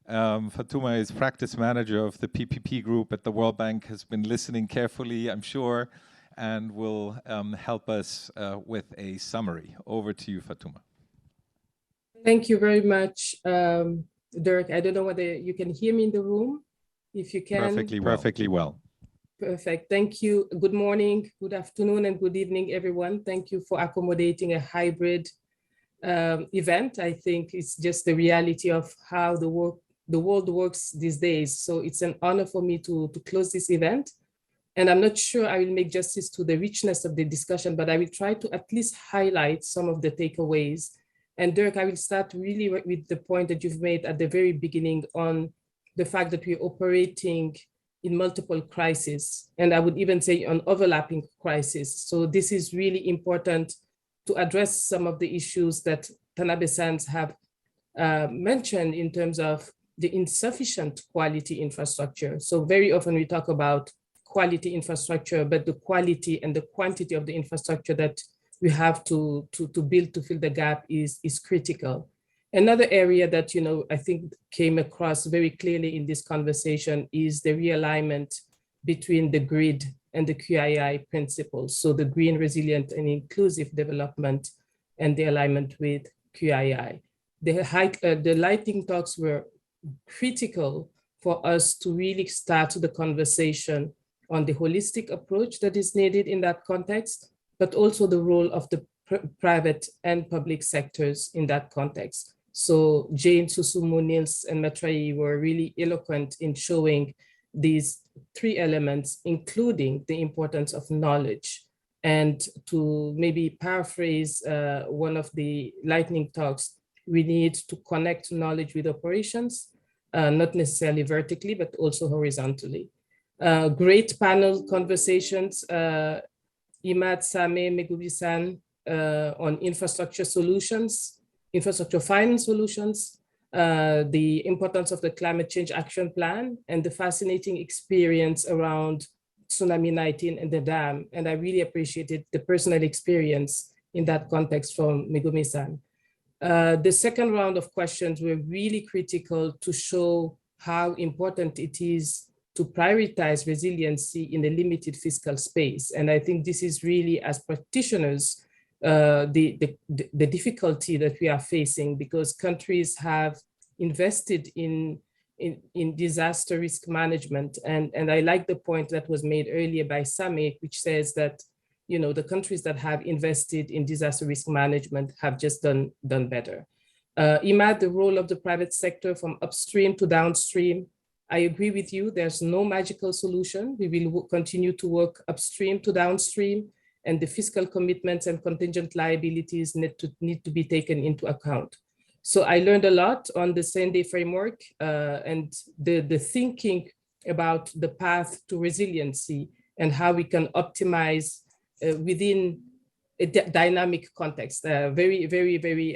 Fatuma is practice manager of the PPP group at the World Bank, has been listening carefully, I'm sure, and will help us with a summary. Over to you, Fatuma. Thank you very much, Dirk. I don't know whether you can hear me in the room. If you can. Perfectly well. Perfect. Thank you. Good morning, good afternoon, and good evening, everyone. Thank you for accommodating a hybrid event. I think it's just the reality of how the world works these days. So it's an honor for me to close this event. And I'm not sure I will make justice to the richness of the discussion, but I will try to at least highlight some of the takeaways. And Dirk, I will start really with the point that you've made at the very beginning on the fact that we're operating in multiple crises, and I would even say on overlapping crises. So this is really important to address some of the issues that Tanabe-sans have mentioned in terms of the insufficient quality infrastructure. So very often we talk about quality infrastructure, but the quality and the quantity of the infrastructure that we have to build to fill the gap is critical. Another area that, you know, I think came across very clearly in this conversation is the realignment between the grid and the QII principles. So the green, resilient, and inclusive development and the alignment with QII. The lightning talks were critical for us to really start the conversation on the holistic approach that is needed in that context, but also the role of the private and public sectors in that context. So Jane, Susumu, Niels, and Matrayi were really eloquent in showing these three elements, including the importance of knowledge. And to maybe paraphrase one of the lightning talks, we need to connect knowledge with operations, not necessarily vertically, but also horizontally. Great panel conversations, Imad, Same, Megumi-san, on infrastructure solutions, infrastructure finance solutions, the importance of the climate change action plan, and the fascinating experience around Tsunami 19 and the dam. And I really appreciated the personal experience in that context from Megumi-san. The second round of questions were really critical to show how important it is to prioritize resiliency in a limited fiscal space. And I think this is really, as practitioners, the difficulty that we are facing, because countries have invested in disaster risk management. And I like the point that was made earlier by Same, which says that, you know, the countries that have invested in disaster risk management have just done better. Imad, the role of the private sector from upstream to downstream. I agree with you, there's no magical solution. We will continue to work upstream to downstream, and the fiscal commitments and contingent liabilities need to be taken into account. So I learned a lot on the same-day framework and the thinking about the path to resiliency and how we can optimize within a dynamic context. Very, very, very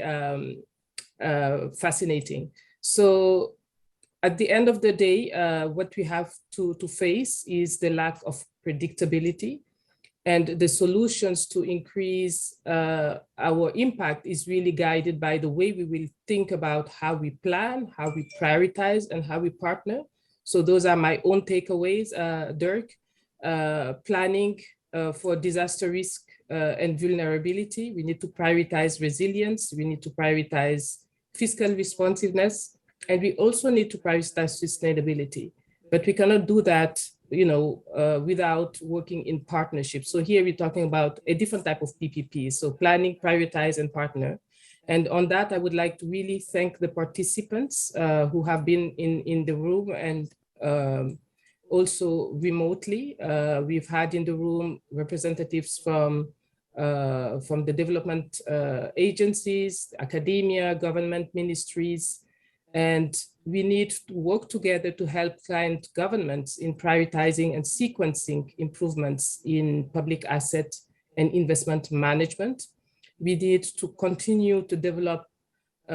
fascinating. So at the end of the day, what we have to face is the lack of predictability, and the solutions to increase our impact is really guided by the way we will think about how we plan, how we prioritize, and how we partner. So those are my own takeaways, Dirk. Planning for disaster risk and vulnerability. We need to prioritize resilience. We need to prioritize fiscal responsiveness. And we also need to prioritize sustainability. But we cannot do that, you know, without working in partnership. So here we're talking about a different type of PPP. So planning, prioritize, and partner. And on that, I would like to really thank the participants who have been in the room and also remotely. We've had in the room representatives from the development agencies, academia, government ministries, and we need to work together to help client governments in prioritizing and sequencing improvements in public asset and investment management. We need to continue to develop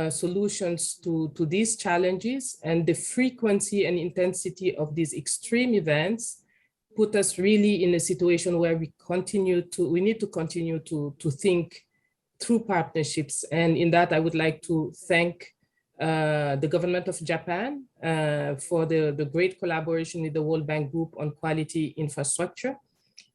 solutions to these challenges, and the frequency and intensity of these extreme events put us really in a situation where we need to continue to think through partnerships. And in that, I would like to thank the government of Japan for the great collaboration with the World Bank Group on quality infrastructure,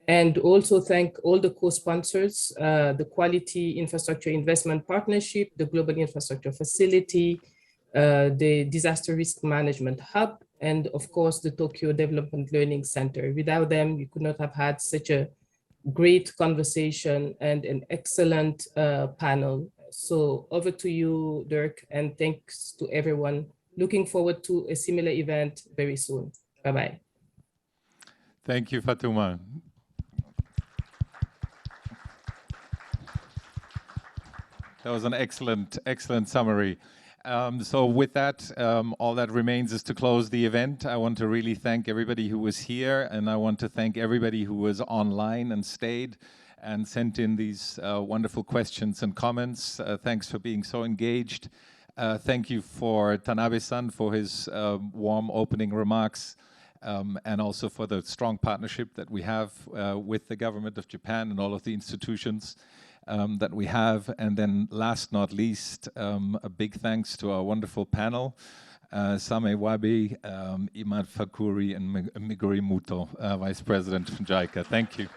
and also thank all the co-sponsors, the Quality Infrastructure Investment Partnership, the Global Infrastructure Facility, the Disaster Risk Management Hub, and of course the Tokyo Development Learning Center. Without them, we could not have had such a great conversation and an excellent panel. So over to you, Dirk, and thanks to everyone. Looking forward to a similar event very soon. Bye-bye. Thank you, Fatuma. That was an excellent, excellent summary. So with that, all that remains is to close the event. I want to really thank everybody who was here, and I want to thank everybody who was online and stayed and sent in these wonderful questions and comments. Thanks for being so engaged. Thank you for Tanabe-san for his warm opening remarks, and also for the strong partnership that we have with the government of Japan and all of the institutions that we have. And then last not least, a big thanks to our wonderful panel, Same Wabi, Imad Fakuri, and Migori Muto, Vice President from JICA. Thank you.